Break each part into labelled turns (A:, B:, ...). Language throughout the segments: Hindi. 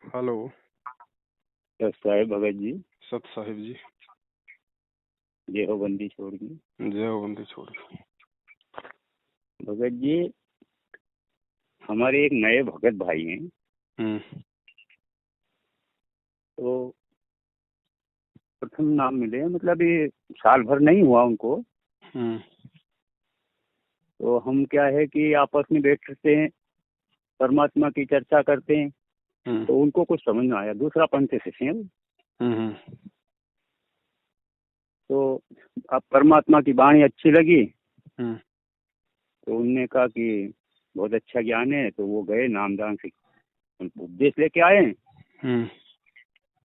A: हेलो।
B: तो साहेब भगत जी,
A: सत साहिब जी।
B: जय हो बंदी छोड़ की।
A: जय हो बंदी छोड़।
B: भगत जी, हमारे एक नए भगत भाई हैं। तो प्रथम नाम मिले हैं, मतलब ये साल भर नहीं हुआ उनको। तो हम क्या है कि आपस में बैठते हैं, परमात्मा की चर्चा करते हैं। तो उनको कुछ समझ में आया, दूसरा पंथ से हैं वो। तो अब परमात्मा की वाणी अच्छी लगी। तो उनने कहा कि बहुत अच्छा ज्ञान है। तो वो गए नामदान से उपदेश लेके आए।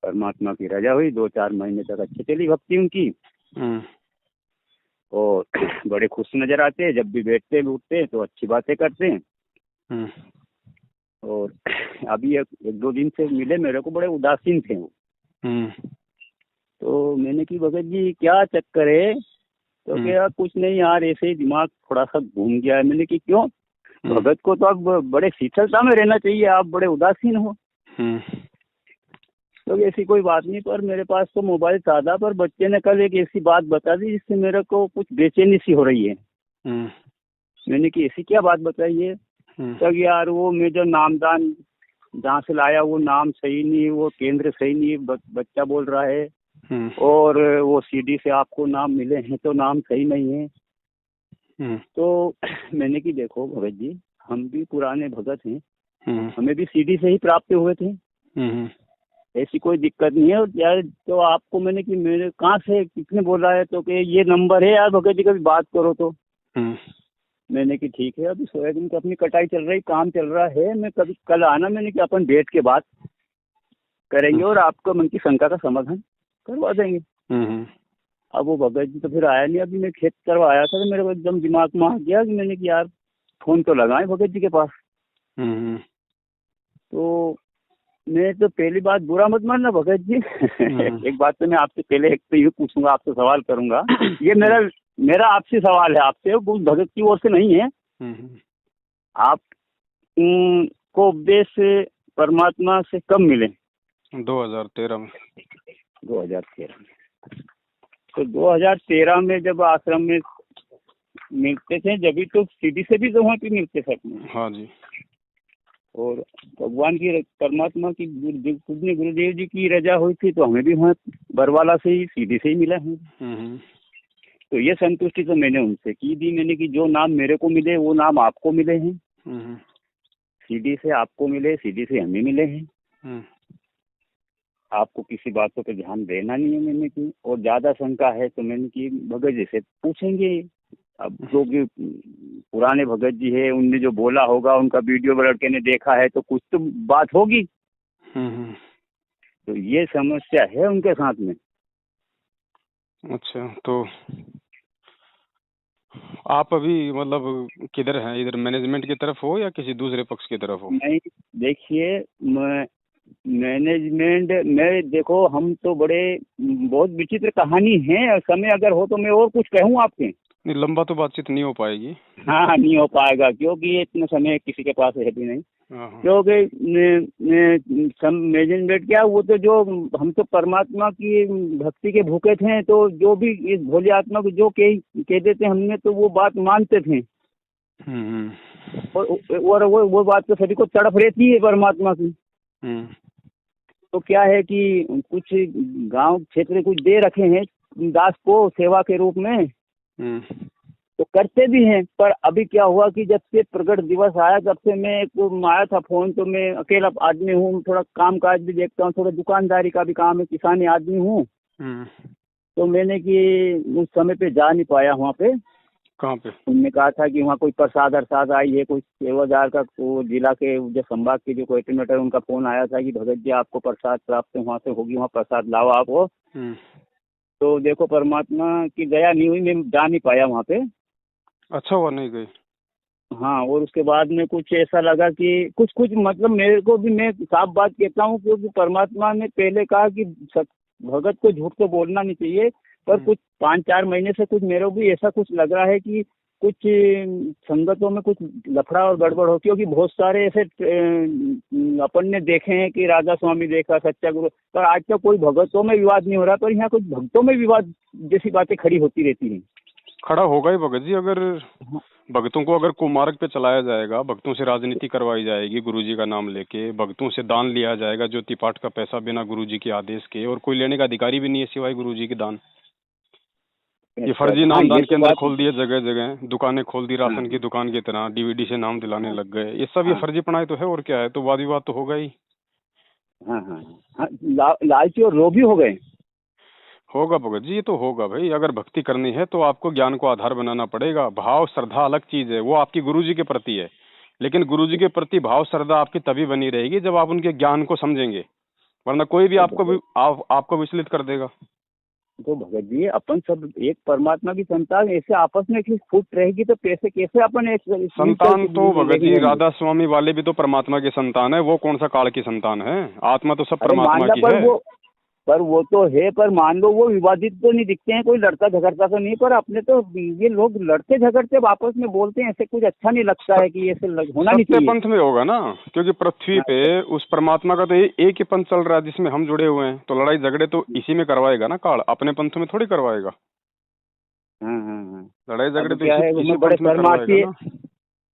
B: परमात्मा की रजा हुई, 2-4 महीने तक अच्छी चली भक्ति उनकी। और बड़े खुश नजर आते हैं, जब भी बैठते उठते तो अच्छी बातें करते हैं। और अभी एक 2 दिन से मिले मेरे को, बड़े उदासीन थे वो। तो मैंने की भगत जी क्या चक्कर है? तो क्या कुछ नहीं यार, ऐसे ही दिमाग थोड़ा सा घूम गया है। मैंने की क्यों? भगत को तो अब बड़े शीतलता में रहना चाहिए, आप बड़े उदासीन हो। तो ऐसी कोई बात नहीं, पर मेरे पास तो मोबाइल था, पर बच्चे ने कल एक ऐसी बात बता दी जिससे मेरे को कुछ बेचैनी सी हो रही है। मैंने की ऐसी क्या बात बताई है? तब यार वो मैं जो नामदान जहाँ से लाया वो नाम सही नहीं, वो केंद्र सही नहीं, बच्चा बोल रहा है। और वो सीडी से आपको नाम मिले हैं तो नाम सही नहीं है। तो मैंने की देखो भगत जी, हम भी पुराने भगत हैं, हमें भी सीडी से ही प्राप्त हुए थे। ऐसी कोई दिक्कत नहीं है। और यार तो आपको मैंने कि मेरे कहाँ से किसने बोला है? तो कि ये नंबर है यार भगत जी, कभी बात करो तो। मैंने कि ठीक है, अभी सोयाबीन की अपनी कटाई चल रही, काम चल रहा है, मैं कभी कल आना, मैंने कि अपन बैठ के बात करेंगे और आपका मन की शंका का समाधान करवा देंगे। अब वो भगत जी तो फिर आया नहीं। अभी मैं खेत तरफ आया था तो मेरे को एकदम दिमाग में आ गया कि मैंने कि यार फोन तो लगाए भगत जी के पास। तो मैं तो पहली बात बुरा मत मानना भगत जी। एक बात तो मैं आपसे पहले एक तो ये पूछूंगा, आपसे सवाल करूंगा। ये मेरा आपसे सवाल है, आपसे वो भगत की ओर से नहीं है। आप को उपदेश परमात्मा से कब मिले?
A: 2013 में।
B: 2013 में। तो 2013 में जब आश्रम में मिलते थे, जब भी तो सीधी से भी तो वहाँ पे मिलते थे अपने।
A: हाँ जी।
B: और भगवान की परमात्मा की गुरुदेव जी की रजा हुई थी तो हमें भी वहाँ बरवाला से ही सीधी से ही मिला है। तो ये संतुष्टि तो मैंने उनसे की दी। मैंने कि जो नाम मेरे को मिले वो नाम आपको मिले हैं, सीधी से आपको मिले, सीधी से हमें मिले हैं। आपको किसी बातों पे ध्यान देना नहीं है। मैंने की और ज्यादा शंका है तो मैंने की भगत जी से पूछेंगे। अब जो कि पुराने भगत जी है, उनने जो बोला होगा, उनका वीडियो लड़के ने देखा है तो कुछ तो बात होगी। तो ये समस्या है उनके साथ में।
A: अच्छा, तो आप अभी मतलब किधर हैं? इधर मैनेजमेंट की तरफ हो या किसी दूसरे पक्ष की तरफ हो?
B: नहीं, देखिए मैनेजमेंट में देखो, हम तो बहुत विचित्र कहानी है। समय अगर हो तो मैं और कुछ कहूँ आपके?
A: नहीं, लंबा तो बातचीत नहीं हो पाएगी।
B: हाँ, नहीं हो पाएगा क्योंकि इतना समय किसी के पास है भी नहीं। क्योंकि मैनेजमेंट क्या, वो तो जो हम तो परमात्मा की भक्ति के भूखे थे, तो जो भी इस भोले आत्मा को जो कह देते हमने तो वो बात मानते थे। और वो बात तो सभी को तड़प रहती है परमात्मा की। तो क्या है कि कुछ गांव क्षेत्र कुछ दे रखे हैं दास को सेवा के रूप में, तो करते भी हैं। पर अभी क्या हुआ कि जब से प्रकट दिवस आया तब से मैं आया था फोन, तो मैं अकेला आदमी हूँ, थोड़ा काम काज भी देखता हूँ, थोड़ा दुकानदारी का भी काम है, किसानी आदमी हूँ। तो मैंने कि उस समय पे जा नहीं पाया वहाँ पे।
A: कहाँ पे?
B: उन्होंने कहा था कि वहाँ कोई प्रसाद अरसाद आई है, कोई सेवादार का, वो जिला के जो संभाग के जो कोऑर्डिनेटर, उनका फोन आया था कि भगत जी आपको प्रसाद प्राप्त वहाँ से होगी, वहाँ प्रसाद लाओ आप वो। तो देखो परमात्मा की दया नहीं हुई, मैं जा नहीं पाया वहाँ पे।
A: अच्छा हुआ नहीं गई।
B: हाँ, और उसके बाद में कुछ ऐसा लगा कि कुछ मतलब मेरे को भी, मैं साफ बात कहता हूँ, क्योंकि परमात्मा ने पहले कहा कि भगत को झूठ तो बोलना नहीं चाहिए, पर कुछ 5-4 महीने से कुछ मेरे को भी ऐसा कुछ लग रहा है कि कुछ संगतों में कुछ लफड़ा और गड़बड़ होती होगी। बहुत सारे ऐसे अपन ने देखे हैं कि राधा स्वामी देखा, सच्चा गुरु, पर आज तक कोई भगतों में विवाद नहीं हो रहा, पर यहाँ कुछ भक्तों में विवाद जैसी बातें खड़ी होती रहती हैं।
A: खड़ा होगा ही भगत जी। अगर भक्तों को अगर कुमार्ग पे चलाया जाएगा, भक्तों से राजनीति करवाई जाएगी गुरुजी का नाम लेके, भक्तों से दान लिया जाएगा ज्योति पाठ का पैसा बिना गुरुजी के आदेश के, और कोई लेने का अधिकारी भी नहीं है सिवाय गुरुजी के दान। ये फर्जी नाम दान केंद्र खोल दिए जगह जगह, दुकानें खोल दी राशन की दुकान की तरह, डीवीडी से नाम दिलाने लग गए। ये सब ये फर्जी पढ़ाई तो है, और क्या है। तो वाद विवाद तो होगा ही।
B: हाँ हाँ हाँ, लालची और लोभी हो गए।
A: होगा भगत जी, ये तो होगा भाई। अगर भक्ति करनी है तो आपको ज्ञान को आधार बनाना पड़ेगा। भाव श्रद्धा अलग चीज है, वो आपकी गुरुजी के प्रति है, लेकिन गुरुजी के प्रति भाव श्रद्धा आपकी तभी बनी रहेगी जब आप उनके ज्ञान को समझेंगे, वरना कोई भी आपको विचलित कर देगा।
B: तो भगत जी अपन सब एक परमात्मा की संतान, ऐसे आपस में फूट रहेगी तो कैसे अपन एक
A: संतान। तो भगत जी राधा स्वामी वाले भी तो परमात्मा के संतान है। वो कौन सा काल की संतान है? आत्मा तो सब परमात्मा की है।
B: पर वो तो है, पर मान लो वो विवादित तो नहीं दिखते हैं, कोई लड़ता झगड़ता तो नहीं, पर अपने तो ये लोग लड़ते झगड़ते आपस में बोलते हैं, ऐसे कुछ अच्छा नहीं लगता है कि ऐसे होना नहीं चाहिए।
A: पंथ में होगा ना, क्योंकि पृथ्वी पे उस परमात्मा का तो एक ही पंथ चल रहा है जिसमें हम जुड़े हुए हैं। तो लड़ाई झगड़े तो इसी में करवाएगा ना काल, अपने पंथ में थोड़ी करवाएगा। लड़ाई झगड़े तो इसी पंथ में करवाएगा ना।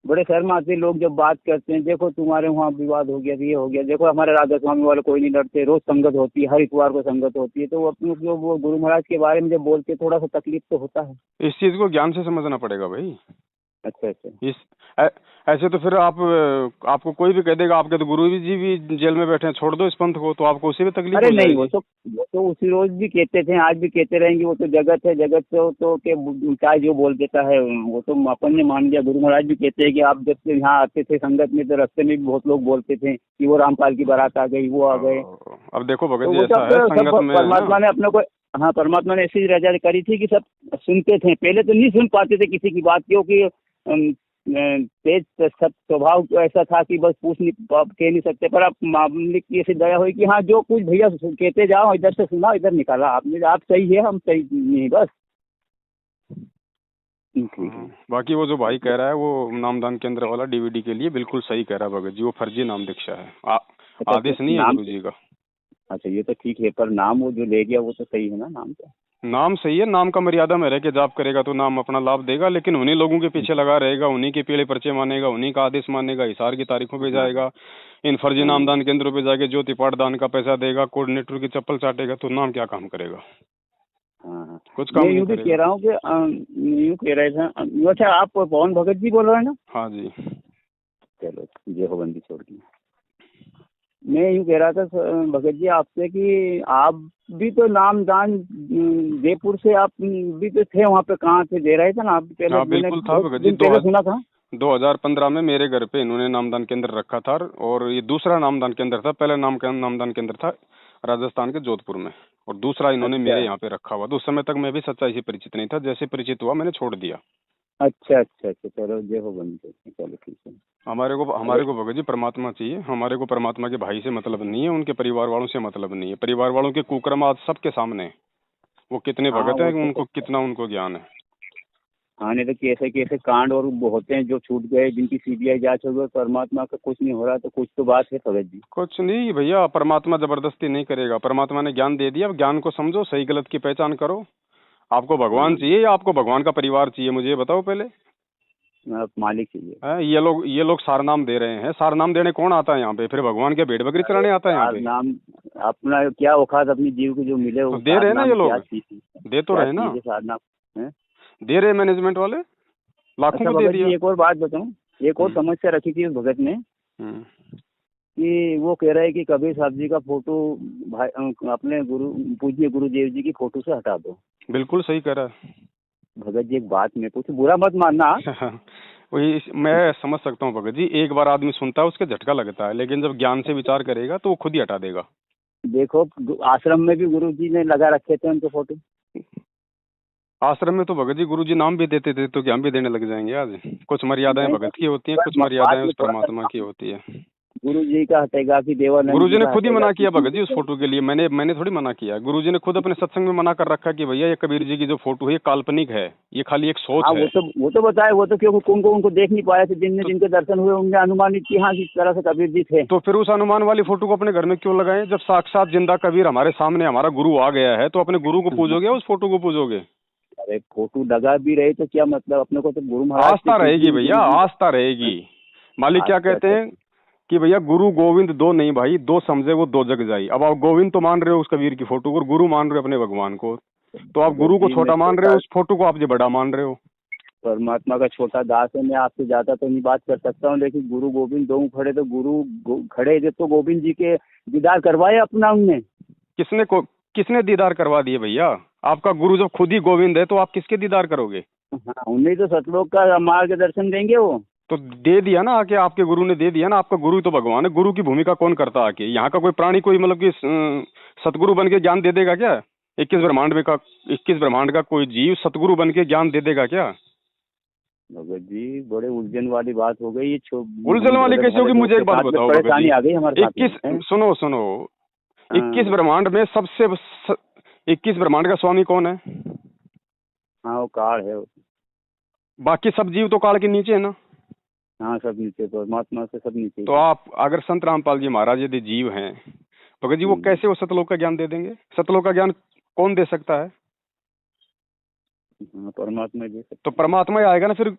B: बड़े शर्म आते लोग जब बात करते हैं, देखो तुम्हारे वहाँ विवाद हो गया, ये हो गया, देखो हमारे राधा स्वामी वाले कोई नहीं लड़ते, रोज संगत होती है, हर इतवार को संगत होती है। तो वो अपने वो गुरु महाराज के बारे में जब बोलते थोड़ा सा तकलीफ तो होता है।
A: इस चीज को ज्ञान से समझना पड़ेगा भाई।
B: अच्छा।
A: ऐसे तो फिर आपको कोई भी कह देगा आपके तो गुरु जी भी जेल में बैठे हैं, छोड़ दो इस पंथ को, तो आपको उसी में तकलीफ हो जाएगी।
B: नहीं, वो तो उसी रोज भी कहते थे, आज भी कहते रहेंगे। वो तो जगत है, जगत तो के चाहे जो बोल देता है वो तो अपन ने मान लिया। गुरु महाराज भी कहते हैं कि आप जब से यहाँ आते थे संगत में तो रास्ते में भी बहुत लोग बोलते थे कि वो रामपाल की बारात आ गई, वो आ गए।
A: अब देखो भगत जी ऐसा है, संगत में
B: परमात्मा ने अपने को, हाँ परमात्मा ने ऐसी रजा करी थी कि सब सुनते थे। पहले तो नहीं सुन पाते थे किसी की बात, क्योंकि तेज सब स्वभाव ऐसा था कि बस पूछ नहीं कह नहीं सकते। पर अब मामले की ऐसी दया हुई कि हाँ जो कुछ भैया कहते जाओ, इधर से सुना इधर निकाला आपने, आप सही है हम सही नहीं, बस।
A: बाकी वो जो भाई कह रहा है वो नामदान केंद्र वाला डीवीडी के लिए बिल्कुल सही कह रहा है भगत जी। वो फर्जी नाम दीक्षा है, आदेश नहीं है गुरु जी का।
B: अच्छा ये तो ठीक है, पर नाम वो जो ले गया वो तो सही है ना? नाम का
A: नाम सही है, नाम का मर्यादा में रह के जाप करेगा तो नाम अपना लाभ देगा, लेकिन उन्हीं लोगों के पीछे लगा रहेगा, उन्हीं के पीले पर्चे मानेगा, उन्हीं का आदेश मानेगा, हिसार की तारीखों पे जाएगा, इन फर्जी नामदान केंद्रों पे जाके ज्योति पाठ दान का पैसा देगा, कोऑर्डिनेटर की चप्पल चाटेगा, तो नाम क्या काम करेगा? कुछ काम नहीं करेगा।
B: कह रहा हूँ कि यूँ कह रहे थे। अच्छा आप पवन भगत जी बोल रहे हैं ना?
A: हाँ जी।
B: चलो ये हो बंदी छोड़ दी। मैं यूँ कह रहा था भगत जी आपसे कि आप भी तो नामदान जयपुर से आप भी तो थे वहाँ पे, कहाँ थे दे रहे थे ना आप पहले?
A: हाँ बिल्कुल था भगत जी,
B: पहले सुना था
A: 2015 में मेरे घर पे इन्होंने नामदान केंद्र रखा था, और ये दूसरा नामदान केंद्र था। पहला नामदान केंद्र था राजस्थान के जोधपुर में, और दूसरा इन्होंने मेरे यहाँ पे रखा हुआ। तो उस समय तक मैं भी सच्चाई से परिचित नहीं था, जैसे परिचित हुआ मैंने छोड़ दिया।
B: अच्छा, चलो जय हो बंदी, चलो ठीक है।
A: हमारे को भगत जी परमात्मा चाहिए। हमारे को परमात्मा के भाई से मतलब नहीं है, उनके परिवार वालों से मतलब नहीं है। परिवार वालों के कुकर्म आज सबके सामने है, वो कितने भगत हैं, उनको कितना उनको ज्ञान है।
B: हाँ नहीं तो कैसे कांड और होते हैं जो छूट गए, जिनकी सीबीआई जांच हो गई, परमात्मा का कुछ नहीं हो रहा, तो कुछ तो बात है भगत जी।
A: कुछ नहीं भैया, परमात्मा जबरदस्ती नहीं करेगा। परमात्मा ने ज्ञान दे दिया, अब ज्ञान को समझो, सही गलत की पहचान करो। आपको भगवान चाहिए या आपको भगवान का परिवार चाहिए, मुझे बताओ पहले।
B: मालिक चाहिए।
A: ये लोग सारनाम दे रहे हैं। सारनाम देने कौन आता है यहाँ पे? फिर भगवान के भेड़ बकरी चराने आता है यहाँ पे?
B: नाम अपना क्या औकात अपनी जीव को जो मिले वो
A: दे रहे हैं ना ये लोग, दे तो रहे ना, दे रहे मैनेजमेंट वाले लाखों को दे दिया।
B: एक और बात बताऊं, एक और समस्या रखी थी उस भगत ने कि वो कह रहे हैं कि कबीर साहब जी का फोटो भाई अपने पूज्य गुरुदेव जी की फोटो से हटा दो।
A: बिल्कुल सही कह रहा है
B: भगत जी। एक बात में कुछ बुरा मत मानना।
A: वही मैं समझ सकता हूँ भगत जी। एक बार आदमी सुनता है उसके झटका लगता है, लेकिन जब ज्ञान से विचार करेगा तो वो खुद ही हटा देगा।
B: देखो आश्रम में भी गुरु जी ने लगा रखे थे उनके फोटो।
A: आश्रम में तो भगत जी गुरु जी नाम भी देते थे, तो क्या हम भी देने लग जाएंगे आज? कुछ मर्यादाएं भगत की होती हैं, कुछ मर्यादाएं उस परमात्मा की होती है।
B: गुरु जी का हटेगा कि देवानंद
A: गुरुजी ने
B: का
A: खुद ही
B: हटेगा?
A: मना किया भगत जी उस फोटो के लिए। मैंने थोड़ी मना किया। गुरुजी ने खुद अपने सत्संग में मना कर रखा कि भैया ये कबीर जी की जो फोटो है ये काल्पनिक है, ये खाली एक सोच
B: हाँ,
A: है।
B: वो तो बताए, वो तो क्योंकि उनको देख नहीं पाए थे, जिनके दर्शन हुए उनने अनुमानित किया हाँ किस तरह से कबीर जी थे।
A: तो फिर उस अनुमान वाली फोटो को अपने घर में क्यों लगाएं? जब साक्षात जिंदा कबीर हमारे सामने हमारा गुरु आ गया है तो अपने गुरु को पूजोगे या उस फोटो को पूजोगे?
B: अरे फोटो लगा भी रहे तो क्या मतलब, अपने को तो गुरु महाराज
A: आस्था रहेगी भैया, आस्था रहेगी। मालिक क्या कहते हैं कि भैया गुरु गोविंद दो नहीं भाई, दो समझे वो दो जग जाई। अब आप गोविंद तो मान रहे हो उस कबीर की फोटो को और गुरु मान रहे हो अपने भगवान को, तो आप गुरु को छोटा मान रहे हो, उस फोटो को आप जो बड़ा मान रहे हो।
B: परमात्मा का छोटा दास है, मैं आपसे ज्यादा तो नहीं बात कर सकता हूँ, लेकिन गुरु गोविंद दो खड़े तो खड़े थे तो गोविंद जी के दीदार करवाए अपना उनने।
A: किसने दीदार करवा दिए भैया? आपका गुरु जब खुद ही गोविंद है तो आप किसके दीदार करोगे?
B: हाँ, उन्हें तो सतलोक का मार्गदर्शन देंगे वो।
A: तो दे दिया ना आके, आपके गुरु ने दे दिया ना। आपका गुरु तो भगवान है। गुरु की भूमिका कौन करता आके? यहाँ का कोई प्राणी कोई मतलब कि सतगुरु बन के ज्ञान दे देगा क्या? 21 ब्रह्मांड का कोई जीव सतगुरु बन के ज्ञान दे देगा क्या?
B: भगत जी बड़े उलझन वाली बात हो गई।
A: उलझन वाली कैसे होगी? मुझे एक बात बताओ भगत जी।
B: आ गई हमारे
A: 21 ब्रह्मांड में सबसे 21 ब्रह्मांड का स्वामी कौन है?
B: हाँ, वो काल है।
A: बाकी सब जीव तो काल के नीचे है ना?
B: हाँ, सब नीचे, परमात्मा से सब नीचे।
A: तो आप अगर संत रामपाल जी महाराज यदि जीव हैं भगत जी, वो कैसे वो सतलोक का ज्ञान दे देंगे? सतलोक का ज्ञान कौन दे सकता है?
B: परमात्मा दे सकता।
A: तो परमात्मा ही आएगा ना फिर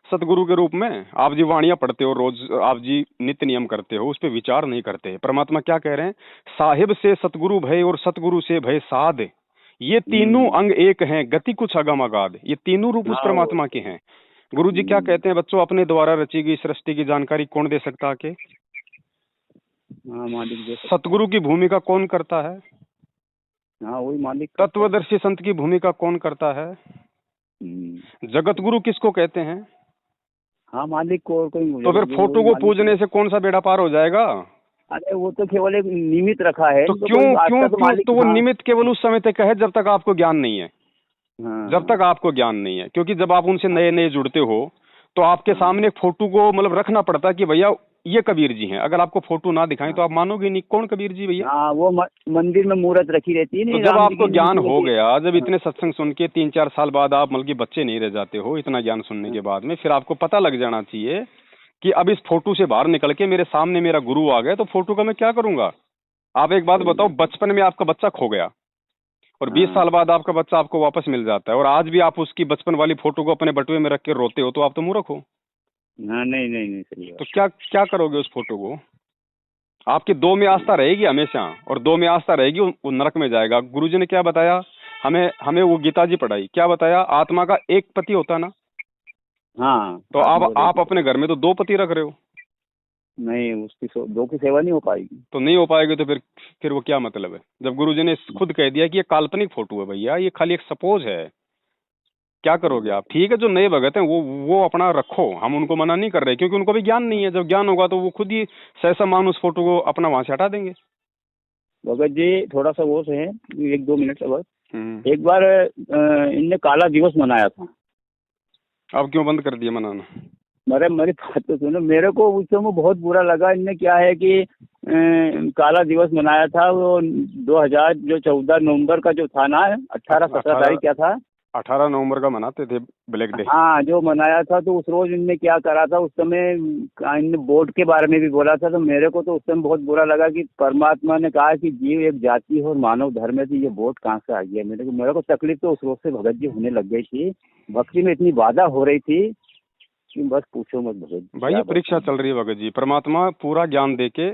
A: सतगुरु के रूप में। आप जी वाणियां पढ़ते हो रोज, आप जी नित्य नियम करते हो, उस पर विचार नहीं करते। परमात्मा क्या कह रहे हैं? साहिब से सतगुरु भय और सतगुरु से भय साध, ये तीनों अंग एक हैं, गति कुछ अगम अगाध। ये तीनों रूप उस परमात्मा के हैं। गुरु जी क्या कहते हैं? बच्चों, अपने द्वारा रची गई सृष्टि की जानकारी कौन दे सकता है?
B: मालिक।
A: सतगुरु की भूमिका कौन करता है?
B: हाँ, वही मालिक।
A: तत्वदर्शी संत की भूमिका कौन करता है? जगत गुरु किसको कहते हैं?
B: हाँ, मालिक को। और कोई
A: तो फिर फोटो को पूजने से कौन सा बेड़ा पार हो जाएगा?
B: अरे वो तो केवल एक निमित्त रखा है।
A: तो क्यों वो निमित्त केवल उस समय तक है जब तक आपको ज्ञान नहीं है। जब तक आपको ज्ञान नहीं है, क्योंकि जब आप उनसे नए नए जुड़ते हो तो आपके सामने फोटो को मतलब रखना पड़ता है कि भैया ये कबीर जी हैं। अगर आपको फोटो ना दिखाएं तो आप मानोगे नहीं कौन कबीर जी भैया।
B: वो मंदिर में मूर्त रखी रहती है।
A: तो जब आपको ज्ञान हो गया, जब इतने सत्संग सुन के 3-4 साल बाद आप मतलब कि बच्चे नहीं रह जाते हो, इतना ज्ञान सुनने के बाद में, फिर आपको पता लग जाना चाहिए कि अब इस फोटो से बाहर निकल के मेरे सामने मेरा गुरु आ गया तो फोटो का मैं क्या करूंगा? आप एक बात बताओ, बचपन में आपका बच्चा खो गया और 20 साल बाद आपका बच्चा आपको वापस मिल जाता है और आज भी आप उसकी बचपन वाली फोटो को अपने बटुए में रख के रोते हो, तो आप तो मूर्ख हो।
B: नहीं सही है।
A: तो क्या करोगे उस फोटो को? आपकी दो में आस्था रहेगी हमेशा, और दो में आस्था रहेगी वो नरक में जाएगा। गुरुजी ने क्या बताया हमें वो गीता जी पढ़ाई, क्या बताया? आत्मा का एक पति होता ना।
B: हाँ,
A: तो आप अपने घर में तो 2 पति रख रहे हो।
B: नहीं, उसकी 2 की सेवा नहीं हो पाएगी।
A: तो नहीं हो पाएगी तो फिर वो क्या मतलब है? जब गुरुजी ने खुद कह दिया कि ये काल्पनिक फोटो है भैया, ये खाली एक सपोज है, क्या करोगे आप? ठीक है, जो नए भगत हैं वो अपना रखो, हम उनको मना नहीं कर रहे, क्योंकि उनको भी ज्ञान नहीं है। जब ज्ञान होगा तो वो खुद ही सहसा मान उस फोटो को अपना वहां से हटा देंगे।
B: भगत जी थोड़ा सा वो से 1-2 मिनट का बस। एक बार इनने काला दिवस मनाया था।
A: अब क्यों बंद कर दिया मनाना?
B: मेरी बात तो सुनो, मेरे को उस समय बहुत बुरा लगा। इनने क्या है कि काला दिवस मनाया था वो 2014 नवंबर का जो था ना, 18-17 तारीख क्या था,
A: 18 नवंबर का मनाते थे ब्लैक डे।
B: हाँ, जो मनाया था। तो उस रोज इनने क्या करा था, उस समय इनने वोट के बारे में भी बोला था। तो मेरे को तो उस समय बहुत बुरा लगा कि परमात्मा ने कहा कि जीव एक जाति है और मानव धर्म है, तो ये वोट कहाँ से आ गया। मेरे को तकलीफ तो उस रोज से भगत जी होने लग गई थी। भक्ति में इतनी बाधा हो रही थी कि बस पूछो मत भगत जी।
A: भाई ये परीक्षा चल रही है भगत जी। परमात्मा पूरा ज्ञान देके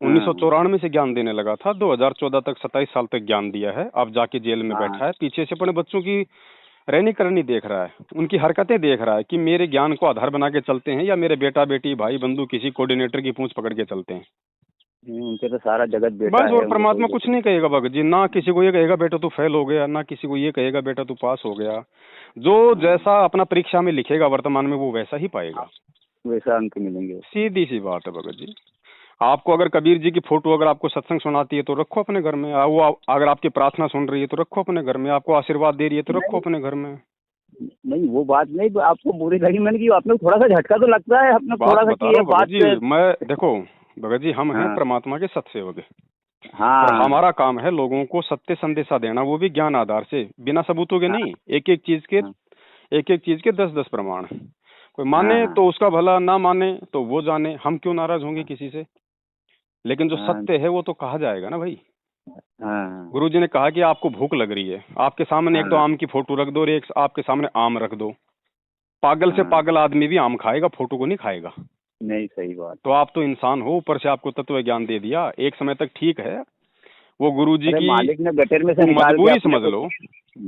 A: 1994 से ज्ञान देने लगा था, 2014 तक 27 साल तक ज्ञान दिया है। अब जाके जेल में बैठा है, पीछे से अपने बच्चों की रहनी करनी देख रहा है, उनकी हरकतें देख रहा है कि मेरे ज्ञान को आधार बना के चलते हैं या मेरे बेटा बेटी भाई बंधु किसी कोऑर्डिनेटर की पूंछ पकड़ के चलते हैं।
B: उनके तो सारा जगत बेटा
A: बस। और परमात्मा कुछ नहीं कहेगा भगत जी, ना किसी को ये कहेगा बेटा तू फेल हो गया, ना किसी को ये कहेगा बेटा तू पास हो गया। जो जैसा अपना परीक्षा में लिखेगा वर्तमान में वो वैसा ही पाएगा,
B: वैसा अंक मिलेंगे।
A: सीधी सी बात है भगत जी। आपको अगर कबीर जी की फोटो अगर आपको सत्संग सुनाती है तो रखो अपने घर में। वो अगर आपकी प्रार्थना सुन रही है तो रखो अपने घर में। आपको आशीर्वाद दे रही है तो रखो अपने घर में।
B: नहीं, वो बात नहीं, आपको बुरी लगी। मैंने कि आपने थोड़ा सा झटका तो लगता है अपने थोड़ा सा कि ये बात।
A: मैं देखो भगत जी हम हैं
B: हाँ
A: परमात्मा के सत्सेवक, और
B: हाँ
A: हमारा काम है लोगों को सत्य संदेशा देना, वो भी ज्ञान आधार से, बिना सबूतों के
B: हाँ
A: नहीं। एक एक चीज के
B: हाँ
A: 10-10 प्रमाण। कोई माने
B: हाँ
A: तो उसका भला, ना माने तो वो जाने, हम क्यों नाराज होंगे किसी से। लेकिन जो
B: हाँ
A: सत्य है वो तो कहा जाएगा ना भाई।
B: हाँ
A: गुरुजी ने कहा कि आपको भूख लग रही है, आपके सामने एक तो
B: हाँ
A: आम की फोटो रख दो और एक आपके सामने आम रख दो। पागल से
B: हाँ,
A: पागल आदमी भी आम खाएगा, फोटो को नहीं खाएगा।
B: नहीं सही बात
A: तो
B: है।
A: आप तो इंसान हो, ऊपर से आपको तत्व ज्ञान दे दिया एक समय तक, ठीक है। वो गुरुजी
B: अरे
A: की
B: मालिक ने गटर में से
A: वो
B: निकाल के
A: मजबूरी
B: अपने
A: समझ
B: को।
A: लो,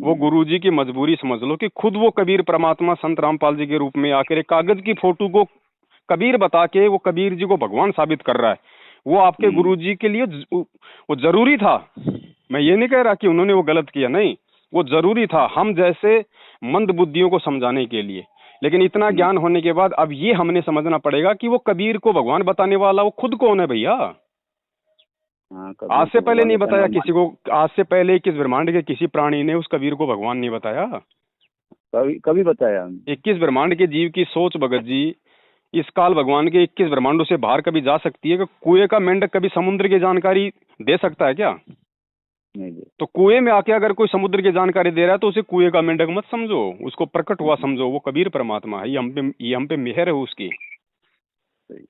A: वो गुरुजी की मजबूरी समझ लो कि खुद वो कबीर परमात्मा संत रामपाल जी के रूप में आकर एक कागज की फोटो को कबीर बता के वो कबीर जी को भगवान साबित कर रहा है। वो आपके
B: हम्म,
A: गुरुजी के लिए वो जरूरी था। मैं ये नहीं कह रहा कि उन्होंने वो गलत किया, नहीं, वो जरूरी था हम जैसे मंद बुद्धियों को समझाने के लिए। लेकिन इतना
B: हम्म,
A: ज्ञान होने के बाद अब ये हमने समझना पड़ेगा कि वो कबीर को भगवान बताने वाला वो खुद कौन है भैया।
B: हाँ
A: आज
B: कबीर
A: से
B: को
A: पहले
B: भगवान
A: नहीं
B: बताने
A: बताया
B: और
A: किसी को, आज से पहले किस ब्रह्मांड के किसी प्राणी ने उस कबीर को भगवान नहीं बताया।
B: कभी कभी बताया।
A: 21 ब्रह्मांड के जीव की सोच भगत जी, इस काल भगवान के 21 ब्रह्मांडों से बाहर कभी जा सकती है कि कुएं का मेंढक कभी समुद्र की जानकारी दे सकता है क्या।
B: नहीं दे।
A: तो कुएं में आके अगर कोई समुद्र की जानकारी दे रहा है तो उसे कुएं का मेंढक मत समझो, उसको प्रकट हुआ समझो। वो कबीर परमात्मा है, ये हम पे मेहर है उसकी।
B: सही।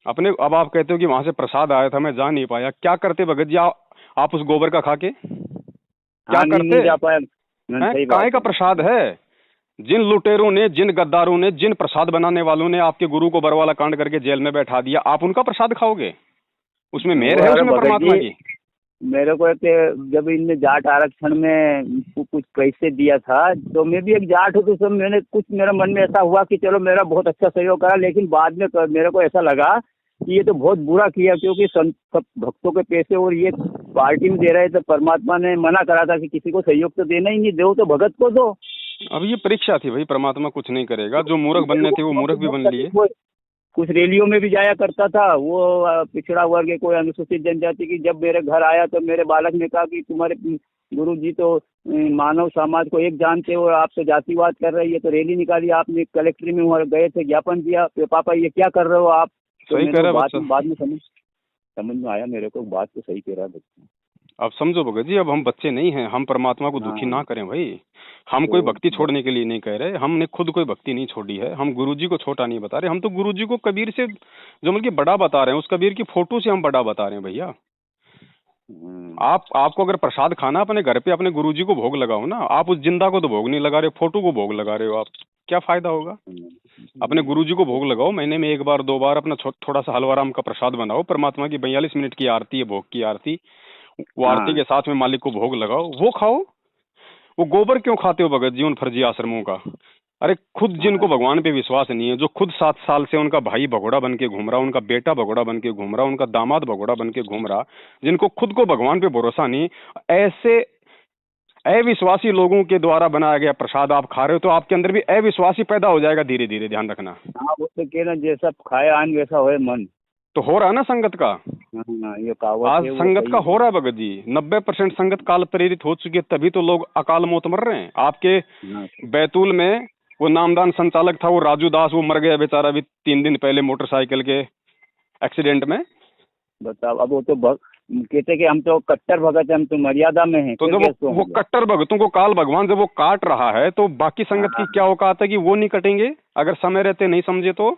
A: अपने अब आप कहते हो कि वहां से प्रसाद आया था मैं जा नहीं पाया, क्या करते भगत जी आप उस गोबर का खा के क्या
B: हाँ नहीं
A: करते
B: नहीं जा पाया।
A: हैं।
B: सही
A: काय
B: बात
A: का
B: है।
A: प्रसाद है। जिन लुटेरों ने, जिन गद्दारों ने, जिन प्रसाद बनाने वालों ने आपके गुरु को बरवाला कांड करके जेल में बैठा दिया, आप उनका प्रसाद खाओगे। उसमें
B: वो
A: मेहर है,
B: अरे
A: उसमें
B: भगत
A: परमात्मा
B: जी,
A: की।
B: मेरे को एक जब इनने जाट आरक्षण में कुछ पैसे दिया था, तो मैं भी एक जाट हूँ, तो सब मैंने कुछ मेरा मन में ऐसा हुआ कि चलो मेरा बहुत अच्छा सहयोग करा, लेकिन बाद में मेरे को ऐसा लगा कि ये तो बहुत बुरा किया, क्योंकि संत सब भक्तों के पैसे और ये पार्टी में दे रहे थे। परमात्मा ने मना करा था कि किसी को सहयोग तो देना ही नहीं, दो तो भगत को दो।
A: अब ये परीक्षा थी भाई, परमात्मा कुछ नहीं करेगा। जो मूर्ख
B: मेरे
A: बनने
B: को
A: थे वो मूर्ख भी
B: बहुत
A: बन लिए।
B: तकलीफ हुई। कुछ रैलियों में भी जाया करता था वो, पिछड़ा वर्ग के कोई अनुसूचित जनजाति की, जब मेरे घर आया तो मेरे बालक ने कहा कि तुम्हारे गुरु जी तो मानव समाज को एक जानते हो, आप तो जातिवाद कर रहे हैं, ये तो रैली निकाली आपने, कलेक्ट्री में वहाँ गए थे, ज्ञापन दिया, पापा ये क्या कर रहे हो आप। तो
A: सही
B: मैंने
A: कह
B: वो
A: रहा है
B: बात
A: बच्चा।
B: बाद में समझ में आया मेरे को, बात तो सही कह रहा है बच्चा।
A: अब समझो भगत जी, अब हम बच्चे नहीं हैं, हम परमात्मा को दुखी
B: हाँ
A: ना करें भाई। हम कोई
B: तो
A: भक्ति छोड़ने के लिए नहीं कह रहे, हमने खुद कोई भक्ति नहीं छोड़ी है, हम गुरुजी को छोटा नहीं बता रहे, हम तो गुरुजी को कबीर से जो मतलब कि बड़ा बता रहे हैं, उस कबीर की फोटो से हम बड़ा बता रहे हैं भैया। आपको अगर प्रसाद खाना, अपने घर पे अपने गुरुजी को भोग लगाओ ना। आप उस जिंदा को तो भोग नहीं लगा रहे, फोटो को भोग लगा रहे हो आप, क्या फायदा होगा। अपने गुरुजी को भोग लगाओ, महीने में 1 बार 2 बार अपना थोड़ा सा हलवा राम का प्रसाद बनाओ। परमात्मा की 42 मिनट की आरती है, भोग की आरती, वो आरती
B: हाँ
A: के साथ में मालिक को भोग लगाओ, वो खाओ। वो गोबर क्यों खाते हो भगत जी उन फर्जी आश्रमों का। अरे खुद जिनको
B: हाँ
A: भगवान पे विश्वास नहीं है, जो खुद 7 साल से उनका भाई भगोड़ा बन के घूम रहा, उनका बेटा भगोड़ा बन के घूम रहा, उनका दामाद भगोड़ा बन के घूम रहा, जिनको खुद को भगवान पे भरोसा नहीं, ऐसे अविश्वासी लोगों के द्वारा बनाया गया प्रसाद आप खा रहे हो, तो आपके अंदर भी अविश्वासी पैदा हो जाएगा धीरे धीरे, ध्यान रखना।
B: हाँ, वो तो कहना जैसा खाए आन वैसा होए मन।
A: तो हो रहा है ना संगत का।
B: हाँ ये कहावत
A: आज
B: है, वो
A: संगत
B: सही
A: का हो
B: है।
A: रहा है भगत जी, 90% संगत काल प्रेरित हो चुकी है, तभी तो लोग अकाल मौत मर रहे हैं। आपके
B: हाँ
A: बैतूल में वो नामदान संचालक था, वो राजू दास, वो मर गया बेचारा अभी 3 दिन पहले मोटरसाइकिल के एक्सीडेंट में।
B: बताओ, अब वो तो कहते कि हम तो कट्टर भगत हैं, हम तो मर्यादा में हैं,
A: तो
B: फिर
A: जब
B: कैसे
A: वो
B: होंगे।
A: कट्टर भगतों को काल भगवान जब वो काट रहा है, तो बाकी संगत की
B: हाँ
A: क्या औकात है कि वो नहीं कटेंगे अगर समय रहते नहीं समझे तो।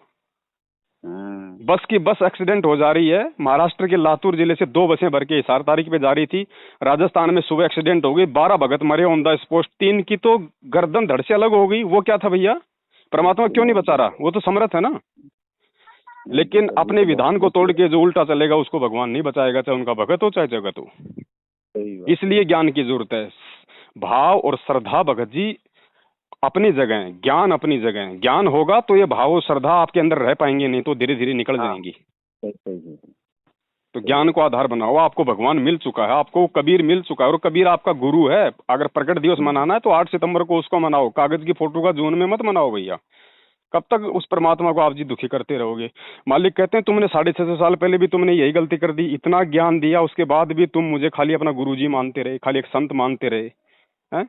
B: हाँ
A: बस की बस एक्सीडेंट हो जा रही है, महाराष्ट्र के लातूर जिले से 2 बसें भर के हिसार तारीख पे जा रही थी, राजस्थान में सुबह एक्सीडेंट हो गई, 12 भगत मरे ऑन द स्पॉट, 3 की तो गर्दन धड़ से अलग हो गई। वो क्या था भैया, परमात्मा क्यों नहीं बचा रहा, वो तो समर्थ है ना। लेकिन
B: अभी
A: अपने
B: तो बहुत
A: विधान को तोड़ के जो उल्टा चलेगा उसको भगवान नहीं बचाएगा, चाहे उनका भगत हो चाहे जगत हो।
B: सही बात
A: इसलिए ज्ञान की जरूरत है। भाव और श्रद्धा भगत जी अपनी जगह है, ज्ञान अपनी जगह है। ज्ञान होगा तो ये भाव और श्रद्धा आपके अंदर रह पाएंगे, नहीं तो धीरे धीरे निकल
B: हाँ
A: जाएंगी।
B: सही सही सही।
A: तो ज्ञान को आधार बनाओ। आपको भगवान मिल चुका है, आपको कबीर मिल चुका है, और कबीर आपका गुरु है। अगर प्रकट दिवस मनाना है तो 8 सितंबर को उसको मनाओ, कागज की फोटो का जून में मत मनाओ भैया। कब तक उस परमात्मा को आप जी दुखी करते रहोगे। मालिक कहते हैं तुमने 650 साल पहले भी तुमने यही गलती कर दी, इतना ज्ञान दिया उसके बाद भी तुम मुझे खाली अपना गुरुजी मानते रहे, खाली एक संत मानते रहे हैं।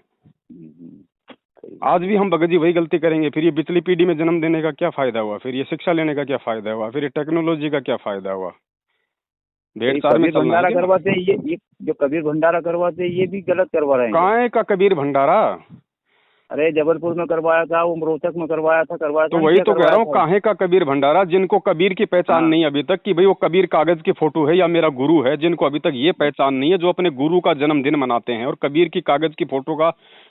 B: सही
A: आज
B: बात।
A: भी हम भगत जी वही गलती करेंगे। फिर ये पिछली पीढ़ी में जन्म देने का क्या फायदा हुआ, फिर ये शिक्षा लेने का क्या फायदा हुआ, फिर ये टेक्नोलॉजी का क्या फायदा हुआ। भेंट चार में
B: कबीर
A: चलना
B: भंडारा
A: है क्या?
B: करवाते हैं, ये जो कबीर भंडारा करवाते हैं ये भी गलत करवा रहे हैं।
A: कहाँ का कबीर भंडारा?
B: अरे जबलपुर में करवाया था, वो रोहतक में करवाया था
A: तो
B: ना,
A: वही
B: क्या
A: तो कह
B: करवाया
A: रहा हूँ,
B: था?
A: काहे का कबीर भंडारा? जिनको कबीर की पहचान
B: हाँ
A: नहीं अभी तक कि भाई वो कबीर कागज की फोटो है या मेरा गुरु है, जिनको अभी तक ये पहचान नहीं है, जो अपने गुरु का जन्मदिन मनाते हैं और कबीर की कागज की फोटो का